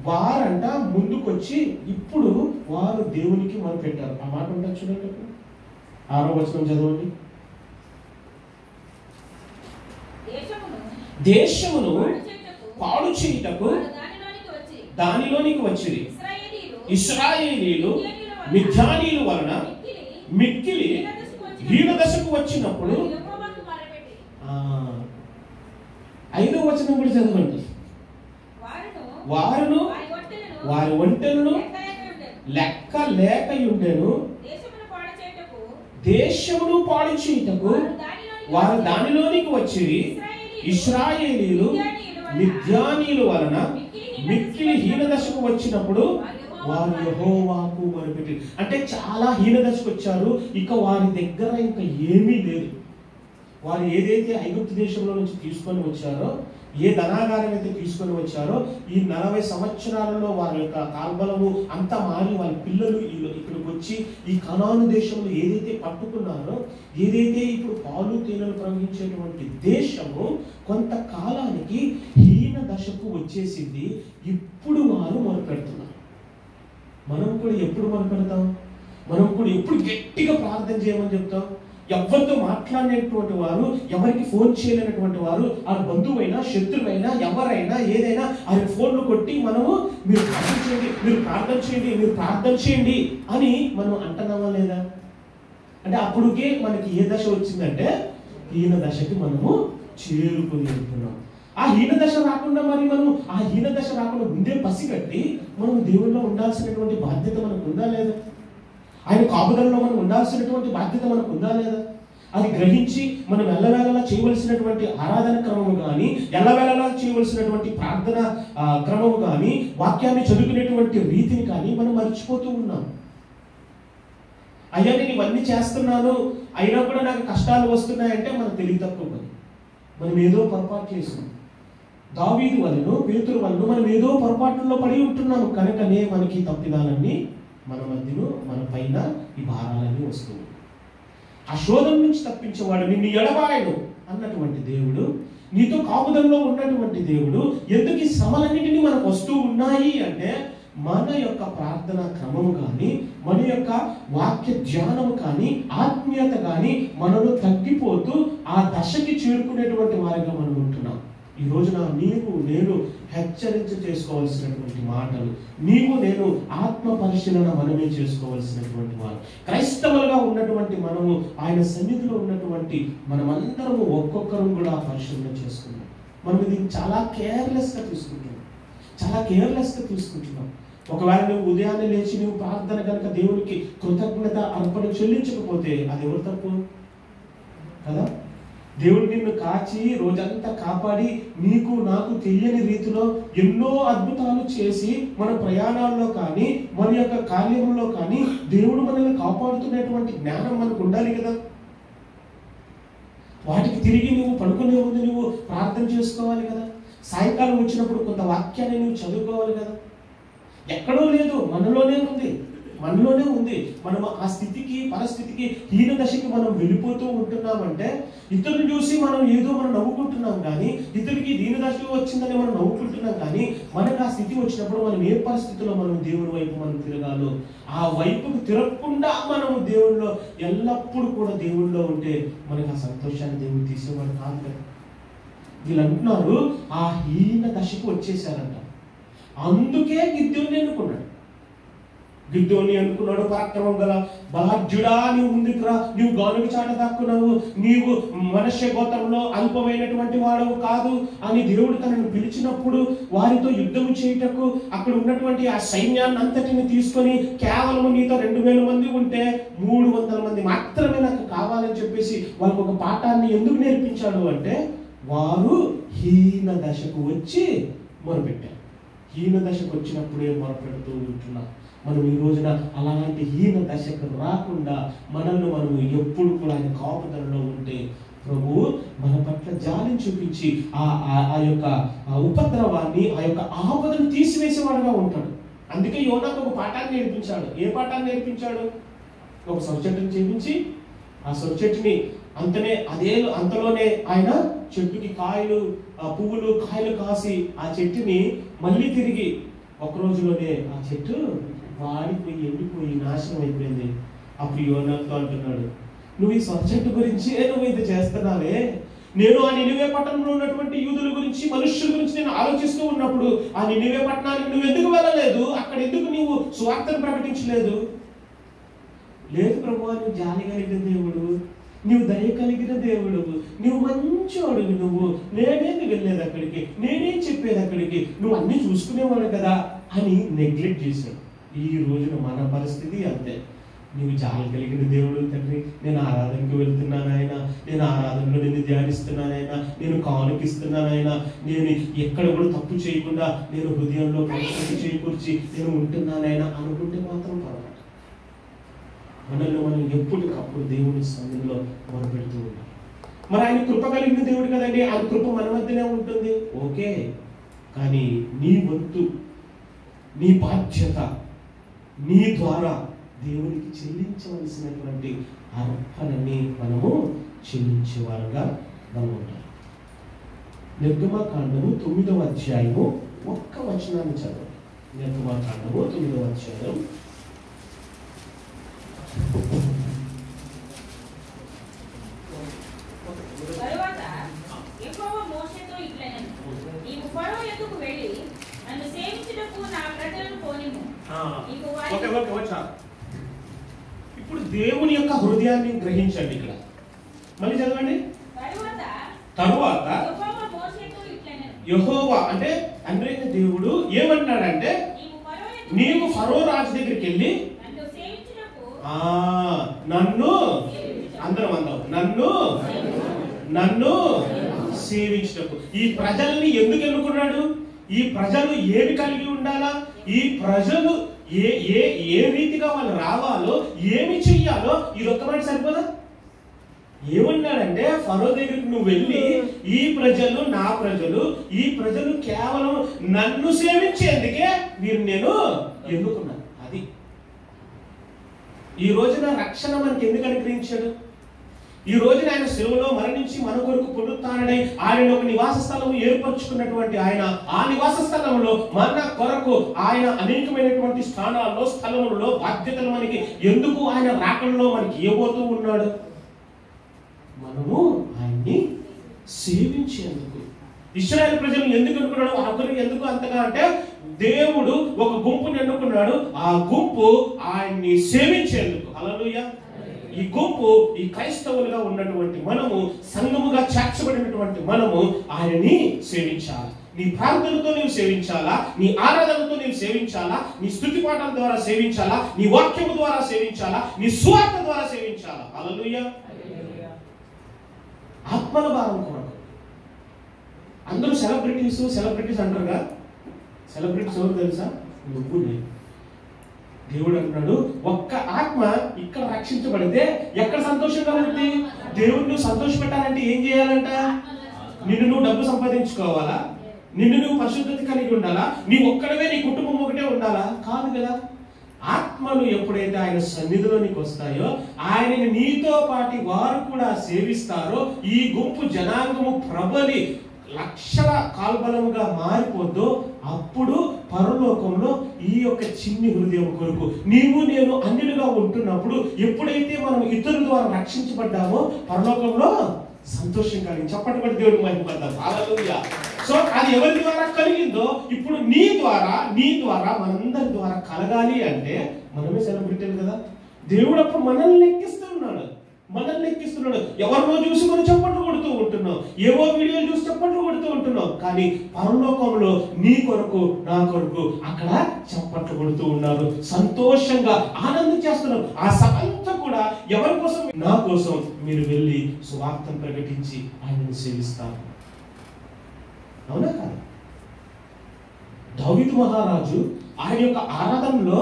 వారంట ముందుకొచ్చి ఇప్పుడు వారు దేవునికి మొదలుపెట్టారు. ఆ మాట ఉంటారు చూడండి. 6వ వచనం చదవండి. దేశమును పాడు చేయుటకు దానిలోనికి వచ్చిరి ఇశ్రాయేలీయులు మిద్యానీయుల వలన మిక్కిలి హీన దశకు వచ్చినప్పుడు 5వ వచనం కూడా చదవండి. వారును వారి ఒంటెలను లెక్క లేకయుండెను, దేశమును పాడు చేయుటకు వారు దానిలోనికి వచ్చిరి ఇశ్రాయేలీయులు మిద్యానీయుల వలన మిక్కిలి హీన దశకు వచ్చినప్పుడు వారు యెహోవాకు మొరపెట్టి. అంటే చాలా హీన దశకు వచ్చారు. ఇక వారి దగ్గర ఇంకా ఏమీ లేదు. వారు ఏదైతే ఐగుప్తు దేశంలో నుంచి తీసుకొని వచ్చారో, ఏ ధనాగారం అయితే తీసుకొని వచ్చారో, ఈ 40 సంవత్సరాలలో వారి యొక్క కాల్బలము అంతా మారి వారి పిల్లలు ఇక్కడికి వచ్చి ఈ కనాను దేశంలో ఏదైతే పట్టుకున్నారో, ఏదైతే ఇప్పుడు పాలు తేనెలు ప్రవహించేటువంటి దేశము కొంతకాలానికి హీన దశకు వచ్చేసింది. ఇప్పుడు వారు మొదలుపెడుతున్నారు. మనం కూడా ఎప్పుడు మొదలుపెడతాం? మనం కూడా ఎప్పుడు గట్టిగా ప్రార్థన చేయమని చెప్తాం? ఎవరితో మాట్లాడినటువంటి వారు, ఎవరికి ఫోన్ చేయలేనటువంటి వారు, ఆ బంధువైనా శత్రువైనా ఎవరైనా ఏదైనా ఆ ఫోన్లు కొట్టి మనము మీరు ప్రార్థన చేయండి, మీరు ప్రార్థన చేయండి, మీరు ప్రార్థన చేయండి అని మనం అంటున్నామా లేదా? అంటే అప్పుడుకే మనకి ఏ దశ వచ్చిందంటే హీన దశకి మనము చేరుకుని వెళ్తున్నాం. ఆ హీన దశ రాకుండా మరి మనం ఆ హీన దశ రాకుండా ముందే పసిగట్టి మనం దేవుళ్ళలో ఉండాల్సినటువంటి బాధ్యత మనకు ఉందా లేదా? ఆయన కాపుదలలో మనం ఉండాల్సినటువంటి బాధ్యత మనకు ఉందా లేదా? అది గ్రహించి మనం ఎల్లవేళలా చేయవలసినటువంటి ఆరాధన క్రమము కానీ, ఎల్లవేళలా చేయవలసినటువంటి ప్రార్థన క్రమము కానీ, వాక్యాన్ని చదువుకునేటువంటి రీతిని కానీ మనం మర్చిపోతూ ఉన్నాం. అయ్యా నేను ఇవన్నీ చేస్తున్నాను అయినా కూడా నాకు కష్టాలు వస్తున్నాయంటే మన తెలివి తక్కువ పని. మనం ఏదో పొరపాటు చేసాం. దావీదు వలన పేతురు వలన మనం ఏదో పొరపాటుల్లో పడి ఉంటున్నాము కనుకనే మనకి తప్పిదాలన్నీ మన మధ్యలో మన పైన ఈ భారాలన్నీ వస్తుంది. ఆ శోధన నుంచి తప్పించేవాడు, నిన్ను ఎడబాయడు అన్నటువంటి దేవుడు, నీతో కాపుదల్లో ఉన్నటువంటి దేవుడు ఎందుకు ఈ శ్రమలన్నింటినీ మనకు వస్తూ ఉన్నాయి అంటే మన యొక్క ప్రార్థన క్రమము కానీ మన యొక్క వాక్య ధ్యానము కానీ ఆత్మీయత కానీ మనలో తగ్గిపోతూ ఆ దశకి చేరుకునేటువంటి వారిగా మనం ఉంటున్నాం. ఈ రోజున నీవు నేను హెచ్చరించ చేసుకోవాల్సినటువంటి మాటలు, నీవు నేను ఆత్మ పరిశీలన మనమే చేసుకోవాల్సినటువంటి వారు. క్రైస్తవులుగా ఉన్నటువంటి మనము ఆయన సన్నిధిలో ఉన్నటువంటి మనమందరము ఒక్కొక్కరు కూడా పరిశీలన చేసుకున్నాం. మనం ఇది చాలా కేర్లెస్గా తీసుకుంటున్నాం. ఒకవేళ నువ్వు ఉదయాన్నే లేచి నువ్వు ప్రార్థన కనుక దేవునికి కృతజ్ఞత అర్పణ చెల్లించకపోతే అది ఎవరు తప్పు కదా? దేవుడు నిన్ను కాచి రోజంతా కాపాడి నీకు నాకు తెలియని రీతిలో ఎన్నో అద్భుతాలు చేసి మన ప్రయాణాల్లో కానీ మన యొక్క కార్యంలో కానీ దేవుడు మనల్ని కాపాడుతున్నటువంటి జ్ఞానం మనకు ఉండాలి కదా. వాటికి తిరిగి నువ్వు పడుకునే ముందు నువ్వు ప్రార్థన చేసుకోవాలి కదా. సాయంకాలం వచ్చినప్పుడు కొంత వాక్యాన్ని నువ్వు చదువుకోవాలి కదా. ఎక్కడో లేదు, మనలోనే ఉంది. మనం ఆ స్థితికి పరిస్థితికి హీన దశకి మనం వెళ్ళిపోతూ ఉంటున్నామంటే ఇతరులు చూసి మనం నవ్వుకుంటున్నాం కానీ, ఇతరులకి దీని దశ వచ్చిందని మనం నవ్వుకుంటున్నాం కానీ, మనకు ఆ స్థితి వచ్చినప్పుడు మనం ఏ పరిస్థితిలో మనం దేవుడి వైపు మనం తిరగాలో ఆ వైపుకు తిరగకుండా మనము దేవుడిలో ఎల్లప్పుడూ కూడా దేవుడిలో ఉంటే మనకు ఆ సంతోషాన్ని దేవుడు తీసేవాడు కాదు కదా. వీళ్ళు అంటున్నారు ఆ హీన దశకు వచ్చేసారంట. అందుకే గిద్యోని అనుకున్నాడు పరాక్రమం గల బలాఢ్యుడా, నీవు ముందుకురా, నీవు గానుగ చాట దాక్కున్నావు, నీవు మనుష్య గోత్రంలో అల్పమైనటువంటి వాడవు కాదు అని దేవుడు తనను పిలిచినప్పుడు వారితో యుద్ధం చేయుటకు అక్కడ ఉన్నటువంటి ఆ సైన్యాన్ని అంతటిని తీసుకొని కేవలం నీతో 2000 మంది ఉంటే 300 మంది మాత్రమే నాకు కావాలని చెప్పేసి వాళ్ళకు ఒక పాఠాన్ని ఎందుకు నేర్పించాడు అంటే వారు హీన దశకు వచ్చి మొరపెట్టారు. హీన దశకు వచ్చినప్పుడే మొరపెడుతూ ఉంటున్నాం. మనం ఈ రోజున అలాంటి హీన దశకు రాకుండా మనల్ని మనం ఎప్పుడు కూడా ఆయన కాపుదలలో ఉంటే ప్రభు మన పట్ల జాలిని చూపించి ఆ యొక్క ఉపద్రవాన్ని ఆ యొక్క ఆపదను తీసివేసేవాడుగా ఉంటాడు. అందుకే యోనాకు ఒక పాఠాన్ని నేర్పించాడు. ఏ పాఠాన్ని నేర్పించాడు? ఒక సొరచెట్టుని చేపించి ఆ సొరచెట్టుని అంతలోనే ఆయన చెట్టుకి పువ్వులు కాయలు కాసి ఆ చెట్టుని మళ్ళీ తిరిగి ఒక రోజులోనే ఆ చెట్టు వాడిపోయి ఎండిపోయి నాశనం అయిపోయింది. అప్పుడు యోనాతో అంటున్నాడు, నువ్వు ఈ సొరచెట్టు గురించే నువ్వు ఇది చేస్తున్నావే, నేను ఆ నినివే పట్టణంలో ఉన్నటువంటి యూదుల గురించి మనుష్యుల గురించి నేను ఆలోచిస్తూ ఉన్నప్పుడు ఆ నినివే పట్టణానికి నువ్వు ఎందుకు వెళ్ళలేదు? అక్కడ ఎందుకు నువ్వు సువార్తను ప్రకటించలేదు? లేదు ప్రభు, నువ్వు జాలి కలిగిన దేవుడు, నువ్వు దయ కలిగిన దేవుడు, నువ్వు మంచోడు, నువ్వు నేనేది వెళ్ళేది అక్కడికి, నేనేం చెప్పేది అక్కడికి, నువ్వు అన్ని చూసుకునేవాడు కదా అని నెగ్లెక్ట్ చేశాడు. ఈ రోజున మన పరిస్థితి అంతే. నువ్వు జాలి కలిగిన దేవుడు తండ్రి, నేను ఆరాధనకి వెళ్తున్నాను ఆయన, నేను ఆరాధనలో నేను ధ్యానిస్తున్నానైనా, నేను కానుకిస్తున్నానైనా, నేను ఎక్కడ కూడా తప్పు చేయకుండా నేను హృదయంలో పరిస్థితి చేకూర్చి నేను ఉంటున్నానైనా అనుకుంటే మాత్రం పర్వాలేదు. మనల్ని మనం ఎప్పటికప్పుడు దేవుని సన్నిధిలో మొదలుపెడుతూ ఉంటాం. మరి ఆయన కృప కలిగిన దేవుడు కదండి, ఆయన కృప మన మధ్యనే ఉంటుంది ఓకే, కానీ నీ వంతు, నీ బాధ్యత, నీ ద్వారా దేవునికి చెల్లించవలసినటువంటి అర్పణని మనము చెల్లించేవారుగా మనం ఉంటాం. నిర్గమకాండము 9వ అధ్యాయము 1 వచనాన్ని చదవండి. నిర్గమకాండము 9వ అధ్యాయం తరువాత యెహోవా మోషేతో ఇట్లనెను, నీవు ఫరో యొద్దకు వెళ్ళి నన్ను సేవించుటకు నా ప్రజలను పోనిమ్ము. ఇప్పుడు దేవుని యొక్క హృదయాన్ని గ్రహించండి. ఇక్కడ మళ్ళీ చదవండి. తరువాత యెహోవా అంటే తండ్రైన దేవుడు ఏమంటాడంటే, నీవు ఫరో రాజు దగ్గరికి వెళ్ళి నన్ను అందరం నన్ను సేవించుటకు. ఈ ప్రజల్ని ఎందుకు ఎన్నుకున్నాడు? ఈ ప్రజలు ఏమి కలిగి ఉండాలా? ఈ ప్రజలు ఏ ఏ ఏ రీతిగా వాళ్ళు రావాలో, ఏమి చెయ్యాలో ఇది ఒక్క మాట సరిపోదా? ఏమన్నాడంటే ఫరో దగ్గరికి నువ్వు వెళ్ళి, ఈ ప్రజలు నా ప్రజలు, ఈ ప్రజలు కేవలం నన్ను సేవించేందుకే వీరు నేను ఎన్నుకున్నాను. అది ఈ రోజున రక్షణ మనకి ఎందుకు అనుగ్రహించాడు? ఈ రోజున ఆయన శిలువలో మరణించి మన కొరకు పునరుత్థానుడై ఆయన ఒక నివాస స్థలము ఏర్పరచుకున్నటువంటి ఆయన, ఆ నివాస స్థలంలో మన కొరకు ఆయన అనేకమైనటువంటి స్థలములలో బాధ్యతలు మనకి ఎందుకు ఆయన రాకడలో మనకి ఇవ్వబోతూ ఉన్నాడు? మనము ఆయన్ని సేవించేందుకు. ఇశ్రాయేలు ప్రజలను ఎందుకు అనుకున్నాడు? ఒకరు ఎందుకు అంతగా అంటే, దేవుడు ఒక గుంపుని ఎన్నుకున్నాడు, ఆ గుంపు ఆయన్ని సేవించేందుకు. హల్లెలూయా. ఈ గుంపు ఈ క్రైస్తవులుగా ఉన్నటువంటి మనము, సంఘముగా చేర్చబడినటువంటి మనము ఆయనని సేవించాలి. నీ ప్రార్థనతో నీవు సేవించాలా, నీ ఆరాధనతో నీవు సేవించాలా, నీ స్తుతి పాఠాల ద్వారా సేవించాలా, నీ వాక్యము ద్వారా సేవించాలా, నీ సువార్త ద్వారా సేవించాలా. హల్లెలూయా. ఆత్మల భావం కొరకు. అందరూ సెలబ్రిటీస్ అంటారుగా. సెలబ్రిటీస్ ఎవరు తెలుసా? నువ్వు నేను. దేవుడు అంటున్నాడు, ఒక్క ఆత్మ ఇక్కడ రక్షించబడితే ఎక్కడ సంతోషంగా ఉంది? దేవుడు నువ్వు సంతోష పెట్టాలంటే ఏం చేయాలంట? నిన్ను నువ్వు డబ్బు సంపాదించుకోవాలా? నిన్ను నువ్వు పరిశుద్ధత కలిగి ఉండాలా? నీ ఒక్కడవే, నీ కుటుంబం ఒకటే ఉండాలా? కాదు కదా. ఆత్మలు ఎప్పుడైతే ఆయన సన్నిధిలోనికి వస్తాయో, ఆయనని నీతో పాటి వారు కూడా సేవిస్తారో, ఈ గుంపు జనాంగము ప్రబలి లక్షల కాల్బలముగా మారిపోద్దో, అప్పుడు పరలోకంలో ఈ యొక్క చిన్ని హృదయం కొరకు నీవు నేను అన్యులుగా ఉంటున్నప్పుడు, ఎప్పుడైతే మనం ఇతరుల ద్వారా రక్షించబడ్డామో పరలోకంలో సంతోషం కలిగి చెప్పటువంటి దేవుడికి మహిమపడతారు. హల్లెలూయా. సో అది ఎవరి ద్వారా కలిగిందో ఇప్పుడు నీ ద్వారా మనందరి ద్వారా కలగాలి అంటే మనమే సెలబ్రిటీలు కదా. దేవుడు అప్పుడు మనల్ని లెక్కిస్తున్నాడు. ఎవరినో చూసి మనం చప్పట్లు కొడుతూ ఉంటున్నాం, ఏవో వీడియోలు చూసి చప్పట్లు కొడుతూ ఉంటున్నాం. కానీ పరలోకంలో నీ కొరకు నా కొరకు అక్కడ చప్పట్లు కొడుతూ ఉన్నారు, సంతోషంగా ఆనందం చేస్తున్నారు. ఆ సమంతా కూడా ఎవరి కోసం? నా కోసం మీరు వెళ్ళి సువార్తను ప్రకటించి ఆయనను సేవిస్తారు. అవునా కాదు? దావీదు మహారాజు ఆయన యొక్క ఆరాధనలో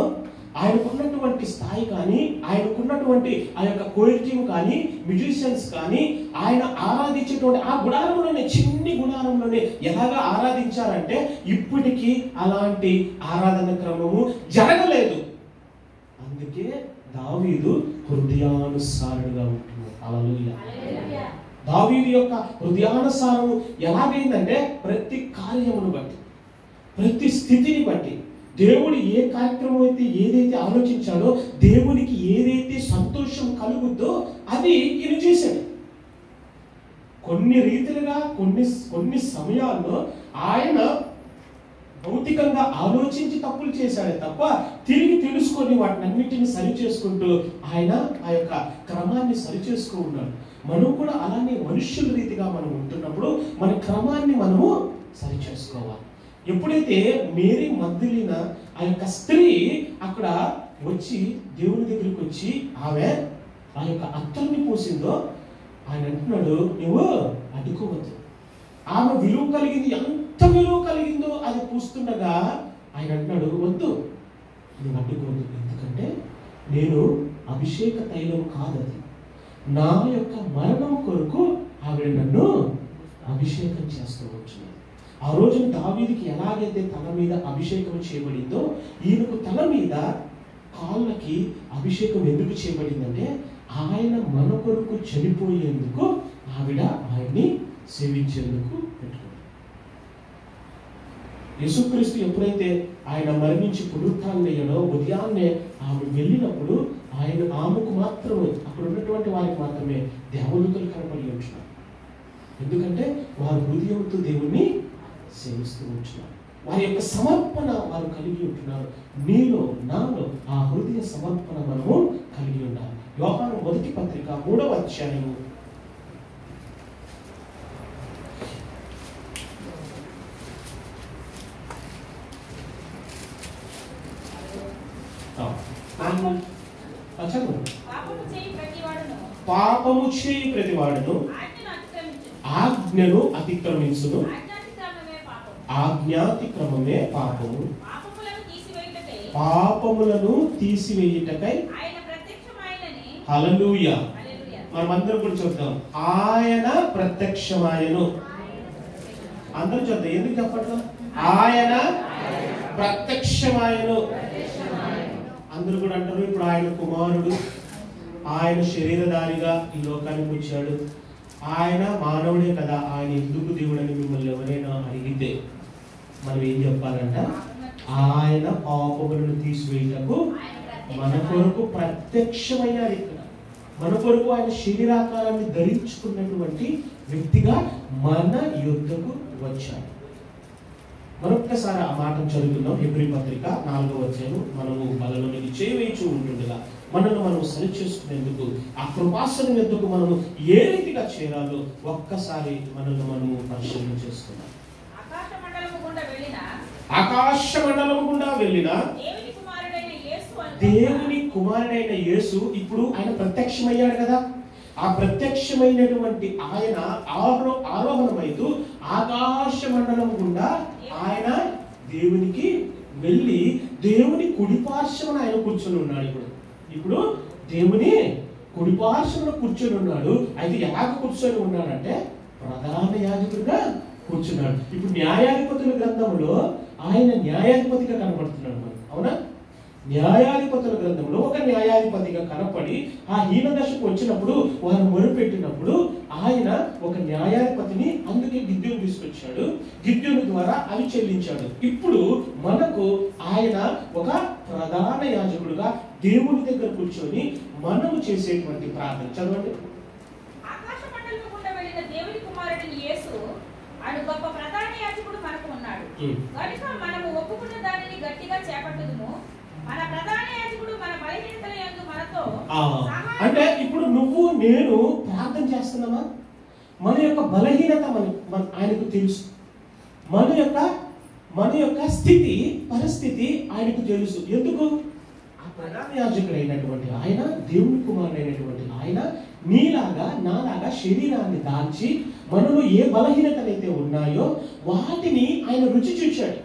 ఆయనకున్నటువంటి స్థాయి కానీ, ఆయనకున్నటువంటి ఆ యొక్క కోయిల్ టీమ్ కానీ, మ్యూజిషియన్స్ కానీ, ఆయన ఆరాధించేటువంటి ఆ గుడారంలోనే, చిన్ని గుడారంలోనే ఎలాగా ఆరాధించారంటే ఇప్పటికీ అలాంటి ఆరాధన క్రమము జరగలేదు. అందుకే దావీదు హృదయానుసారుడుగా ఉంటున్నాడు. హల్లెలూయా. దావీదు యొక్క హృదయానుసారము ఎలాగైందంటే ప్రతి కార్యమును బట్టి, ప్రతి స్థితిని బట్టి, దేవుడు ఏ కార్యక్రమం అయితే ఏదైతే ఆలోచించాడో, దేవునికి ఏదైతే సంతోషం కలుగుద్దో అది ఈయన చేశాడు. కొన్ని రీతిలుగా కొన్ని సమయాల్లో ఆయన భౌతికంగా ఆలోచించి తప్పులు చేశాడే తప్ప తిరిగి తెలుసుకొని వాటిని అన్నిటిని సరి చేసుకుంటూ ఆయన ఆ యొక్క క్రమాన్ని సరి చేసుకు ఉన్నాడు. మనం కూడా అలానే మనుష్యుల రీతిగా మనం ఉంటున్నప్పుడు మన క్రమాన్ని మనము సరి చేసుకోవాలి. ఎప్పుడైతే మేరీ మగ్దలిన ఆ యొక్క స్త్రీ అక్కడ వచ్చి దేవుని దగ్గరికి వచ్చి ఆమె ఆ యొక్క అత్తర్ని పూసిందో, ఆయన అంటున్నాడు, నువ్వు అడ్డుకోవద్దు. ఆమె విలువ కలిగింది, ఎంత విలువ కలిగిందో అది పూస్తుండగా ఆయన అంటున్నాడు, వద్దు, నువ్వు అడ్డుకోవద్దు. ఎందుకంటే నేను అభిషేక తైలం కాదది, నా యొక్క మరణం కొరకు ఆవిడ నన్ను అభిషేకం చేస్తూ వచ్చింది. ఆ రోజున దావీదుకి ఎలాగైతే తల మీద అభిషేకం చేయబడిందో, ఈయనకు తల మీద కాళ్ళకి అభిషేకం ఎందుకు చేయబడిందంటే ఆయన మన కొరకు చనిపోయేందుకు, ఆవిడ ఆయన్ని సేవించేందుకు పెట్టుకుంది. యేసుక్రీస్తు ఎప్పుడైతే ఆయన మరణించి పునరుత్థానమయ్యాడో, ఉదయాన్నే ఆమె వెళ్ళినప్పుడు ఆమెకు మాత్రమే, అక్కడ ఉన్నటువంటి వారికి మాత్రమే దేవదూతలు కనపడి ఉంటున్నారు. ఎందుకంటే వారు హృదయంతో దేవుణ్ణి సేవిస్తూ ఉంటున్నారు. వారి యొక్క సమర్పణ వారు కలిగి ఉంటున్నారు. నీలో నాలో ఆ హృదయ సమర్పణ మనము కలిగి ఉండాలి. యోహాను 1వ పత్రిక 3వ అధ్యాయము ప్రతివాడును పాపము చేయి ప్రతివాడును ఆజ్ఞను అతిక్రమించును. ఆజ్ఞాతిక్రమమే పాపము. పాపములను తీసివేయుటకై ఆయన ప్రత్యక్షమాయనని. హల్లెలూయా. హల్లెలూయా. మనమందరం కూడా చెప్తాం ఆయన ప్రత్యక్షమాయను. అందరూ చెప్తాం. ఎందుకు చెప్పట్లా? ఆయన ప్రత్యక్షమాయను. అందరూ కూడా అంటారు ఇప్పుడు ఆయన కుమారుడు, ఆయన శరీరధారిగా ఈ లోకానికి వచ్చాడు, ఆయన మానవుడే కదా, ఆయన ఎందుకు దేవుడని మిమ్మల్ని ఎవరైనా అడిగితే మనం ఏం చెప్పాలంట? ఆయన పాపములను తీసివేయటకు మన కొరకు ప్రత్యక్షమయ్యాడు. ఇక్కడ మన కొరకు ఆయన శరీరాకారాన్ని ధరించుకున్నటువంటి వ్యక్తిగా మన యుద్ధకు వచ్చాడు. మరొక్కసారి ఆ మాట చదువుతున్నాం. హెబ్రీ పత్రిక 4వ అధ్యాయం. మనము బలలోనికి చేవేయచ్చు ఉంటుండగా మనల్ని మనం సరి చేసుకునేందుకు ఆ కృపాసనం ఎందుకు మనము ఏ రీతిగా చేరాలో ఒక్కసారి మనల్ని మనము పరిశీలన చేసుకున్నాం. ఆకాశ మండలము గుండా వెళ్ళిన దేవుని కుమారుడైన యేసు ఇప్పుడు ఆయన ప్రత్యక్షమయ్యాడు కదా. ఆ ప్రత్యక్షమైనటువంటి ఆయన ఆరోహణమైతూ ఆకాశ మండలం గుండా ఆయన దేవునికి వెళ్ళి దేవుని కుడిపార్శ్వన ఆయన కూర్చొని ఉన్నాడు. ఇప్పుడు దేవుని కుడిపార్శ్వన కూర్చొని ఉన్నాడు. అయితే ఎలా కూర్చొని ఉన్నాడంటే ప్రధాన యాజకుడిగా కూర్చున్నాడు. ఇప్పుడు న్యాయాధిపతుల గ్రంథంలో ఆయన న్యాయాధిపతిగా కనపడుతున్నాడు మనకు. అవునా? న్యాయాధిపతుల గ్రంథంలో ఒక న్యాయాధిపతిగా కనపడి ఆ హీన దశకు వచ్చినప్పుడు వారు మొరుపెట్టినప్పుడు ఆయన ఒక న్యాయాధిపతిని, అందుకే గిద్యోను తీసుకొచ్చాడు. గిద్యోను ద్వారా అవి చెల్లించాడు. ఇప్పుడు మనకు ఆయన ఒక ప్రధాన యాజకుడుగా దేవుని దగ్గర కూర్చొని మనము చేసేటువంటి ప్రార్థన చదవండి. ఆకాశ మండలము గుండా వెళ్ళిన దేవుని కుమారుడైన యేసు అను గొప్ప ప్రధాన యాజకుడు మనకు ఉన్నాడు కనుక మనము ఒప్పుకున్న దానిని గట్టిగా చేపట్టుదుము. మన ప్రధాన యాజకుడు మన బలహీనతల యందు మనతో అంటే ఇప్పుడు నువ్వు నేను ప్రార్థన చేస్తున్నామా? మన యొక్క బలహీనత ఆయనకు తెలుసు. మన యొక్క స్థితి పరిస్థితి ఆయనకు తెలుసు. ఎందుకు? ఆ ప్రధాన యాజకుడు అయినటువంటి ఆయన, దేవుని కుమారుడైనటువంటి ఆయన నీలాగా నాలాగా శరీరాన్ని దాల్చి మనలో ఏ బలహీనతలైతే ఉన్నాయో వాటిని ఆయన రుచి చూచాడు.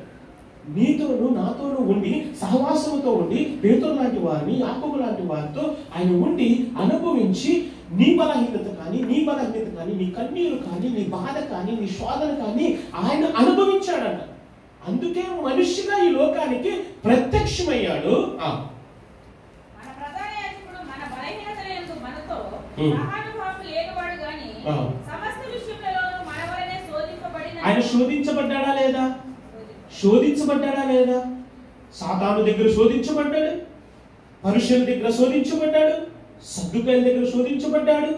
నీతోనూ నాతోనూ ఉండి సహవాసంతో ఉండి పేతురు లాంటి వారిని, యాకోబు లాంటి వారితో ఆయన ఉండి అనుభవించి నీ బలహీనత కానీ నీ కన్నీరు కానీ నీ బాధ కానీ నీ శోధన కానీ ఆయన అనుభవించాడట. అందుకే మనిషిగా ఈ లోకానికి ప్రత్యక్షమయ్యాడు. మన ప్రధాన యాజకుడు మన బలహీనతల యందు మనతో సహానుభావం లేనివాడు గాని సమస్త విషయములలో మన వలనే శోధింపబడిన. ఆయన శోధించబడ్డాడా లేదా? సాతాను దగ్గర శోధించబడ్డాడు, పరుషుల దగ్గర శోధించబడ్డాడు, సద్దుకాయల దగ్గర శోధించబడ్డాడు,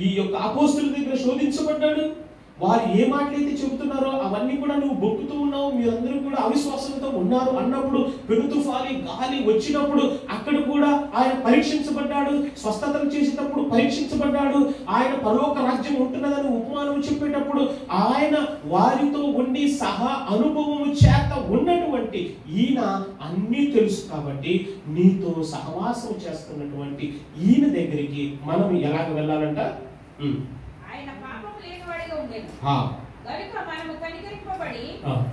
ఈ యొక్క అపోస్తుల దగ్గర శోధించబడ్డాడు. వారు ఏ మాటలైతే చెబుతున్నారో అవన్నీ కూడా నువ్వు బొక్కుతూ ఉన్నావు. మీరందరూ కూడా అవిశ్వాసంతో ఉన్నారు అన్నప్పుడు పెనుతుఫాలి గాలి వచ్చినప్పుడు అక్కడ కూడా ఆయన పరీక్షించబడ్డాడు. స్వస్థతలు చేసేటప్పుడు పరీక్షించబడ్డాడు. ఆయన పరలోక రాజ్యం ఉంటున్నదని ఉపమానం చెప్పేటప్పుడు ఆయన వారితో ఉండి సహా అనుభవము చేత ఉన్నటువంటి ఈయన అన్నీ తెలుసు. కాబట్టి నీతో సహవాసం చేస్తున్నటువంటి ఈయన దగ్గరికి మనం ఎలాగ వెళ్ళాలంట? గనుక మనము కనికరింపబడి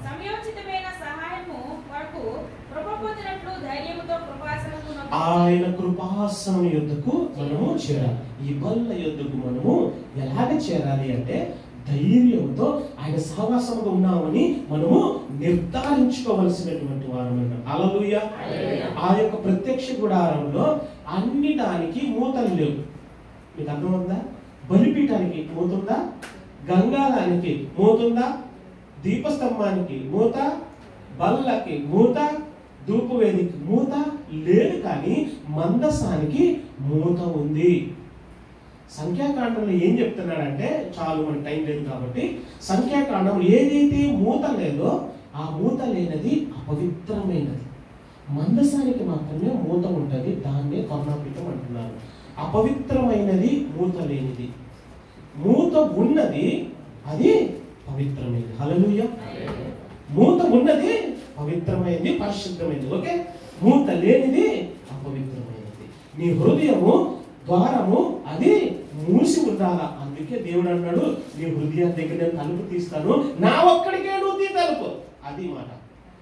సమయోచితమైన సహాయము కొరకు కృప పొందినట్లు ధైర్యముతో కృపాసనము ఆయన కృపాసనం యొద్దకు మనము చేరాలి. ఈ బల్ల యొద్దకు మనము ఎలాగ చేరాలి అంటే ధైర్యంతో ఆయన సహవాసంలో ఉన్నామని మనము నిర్ధారించుకోవలసినటువంటి వారమైనా. హల్లెలూయా. ఆ యొక్క ప్రత్యక్ష గుడారంలో అన్ని దానికి మూతలు లేవు. మీకు అర్థమవుతుందా? బలిపీఠానికి మూతుందా? గంగాలానికి మూతుందా? దీపస్తంభానికి మూత, బల్లకి మూత, ధూపవేదికి మూత లేదు. కానీ మందసానికి మూత ఉంది. సంఖ్యాకాండంలో ఏం చెప్తున్నాడంటే, చాలు మన టైం లేదు కాబట్టి, సంఖ్యాకాండం ఏదైతే మూత లేదో ఆ మూత లేనది అపవిత్రమైనది. మందసానికి మాత్రమే మూత ఉంటుంది. దాన్నే కరుణాపీఠం అంటున్నారు. అపవిత్రమైనది మూత లేనిది, మూత ఉన్నది అది పవిత్రమైనది. హల్లెలూయా. మూత ఉన్నది పవిత్రమైనది, పరిశుద్ధమైనది. ఓకే. మూత లేనిది అపవిత్రమైనది. నీ హృదయము ద్వారము అది మూసి ఉండాలా. అందుకే దేవుడు అన్నాడు, నీ హృదయం దగ్గర నేను తలుపు తీస్తాను, నా ఒక్కడికే నువ్వు తీ తలుపు. అది మాట.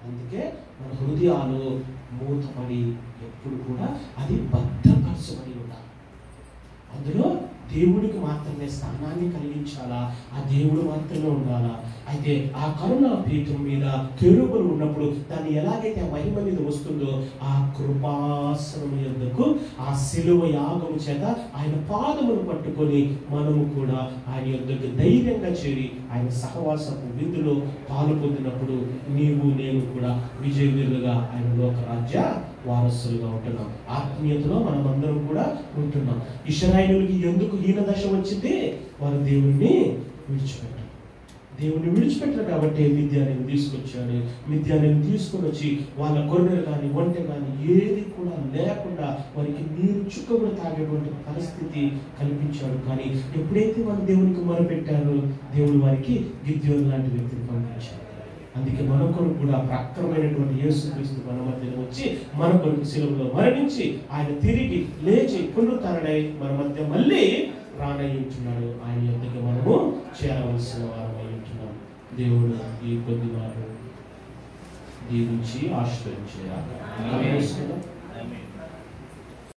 అందుకే మన హృదయాలు మూతపడి ఎప్పుడు కూడా అది భద్రపరచబడి ఉండాలి. అందులో దేవుడికి మాత్రమే స్థానాన్ని కలిగించాలా, ఆ దేవుడు మాత్రమే ఉండాలా. అయితే ఆ కరుణా పీఠం మీద కెరూబులు ఉన్నప్పుడు దాన్ని ఎలాగైతే ఆ మహిమ మీద వస్తుందో ఆ కృపాసనం యొద్దకు ఆ శిలువ యాగము చేత ఆయన పాదములు పట్టుకొని మనము కూడా ఆయన యొద్దకు ధైర్యంగా చేరి ఆయన సహవాసపు విందులో పాలు పొందినప్పుడు నీవు నేను కూడా విజయవీరులుగా ఆయన లోక రాజ్య వారసులుగా ఉంటున్నాం. ఆత్మీయతలో మనమందరం కూడా ఉంటున్నాం. ఇశ్రాయేలుకి ఎందుకు హీన దశ వచ్చింది? వారు దేవుణ్ణి విడిచిపెట్టారు కాబట్టి మిద్యాన్ని తీసుకొచ్చాడు. మిద్యాన్ని తీసుకొని వచ్చి వాళ్ళ గొర్రెలు కానీ ఒంటె కానీ ఏది కూడా లేకుండా వారికి నీరు చుక్క కూడా తాగేటువంటి పరిస్థితి కల్పించాడు. కానీ ఎప్పుడైతే వారు దేవునికి మొరపెట్టారో దేవుడు వారికి గిద్యోను లాంటి వ్యక్తిని పంపించాడు. అందుకే మన కొరకు కూడా ప్రక్రమైనటువంటి యేసుక్రీస్తు మన మధ్యలో వచ్చి మన కొరకు శిలువలో మరణించి ఆయన తిరిగి లేచి పునరుద్ధరణై మన మధ్య మళ్ళీ రానయ్యుంటున్నాడు. ఆయన యొద్దకు మనము చేరవలసిన వారమై ఉంటున్నాం. దేవుడు ఈ కొద్ది వారు దీవించి ఆశీర్వదించేయాలి.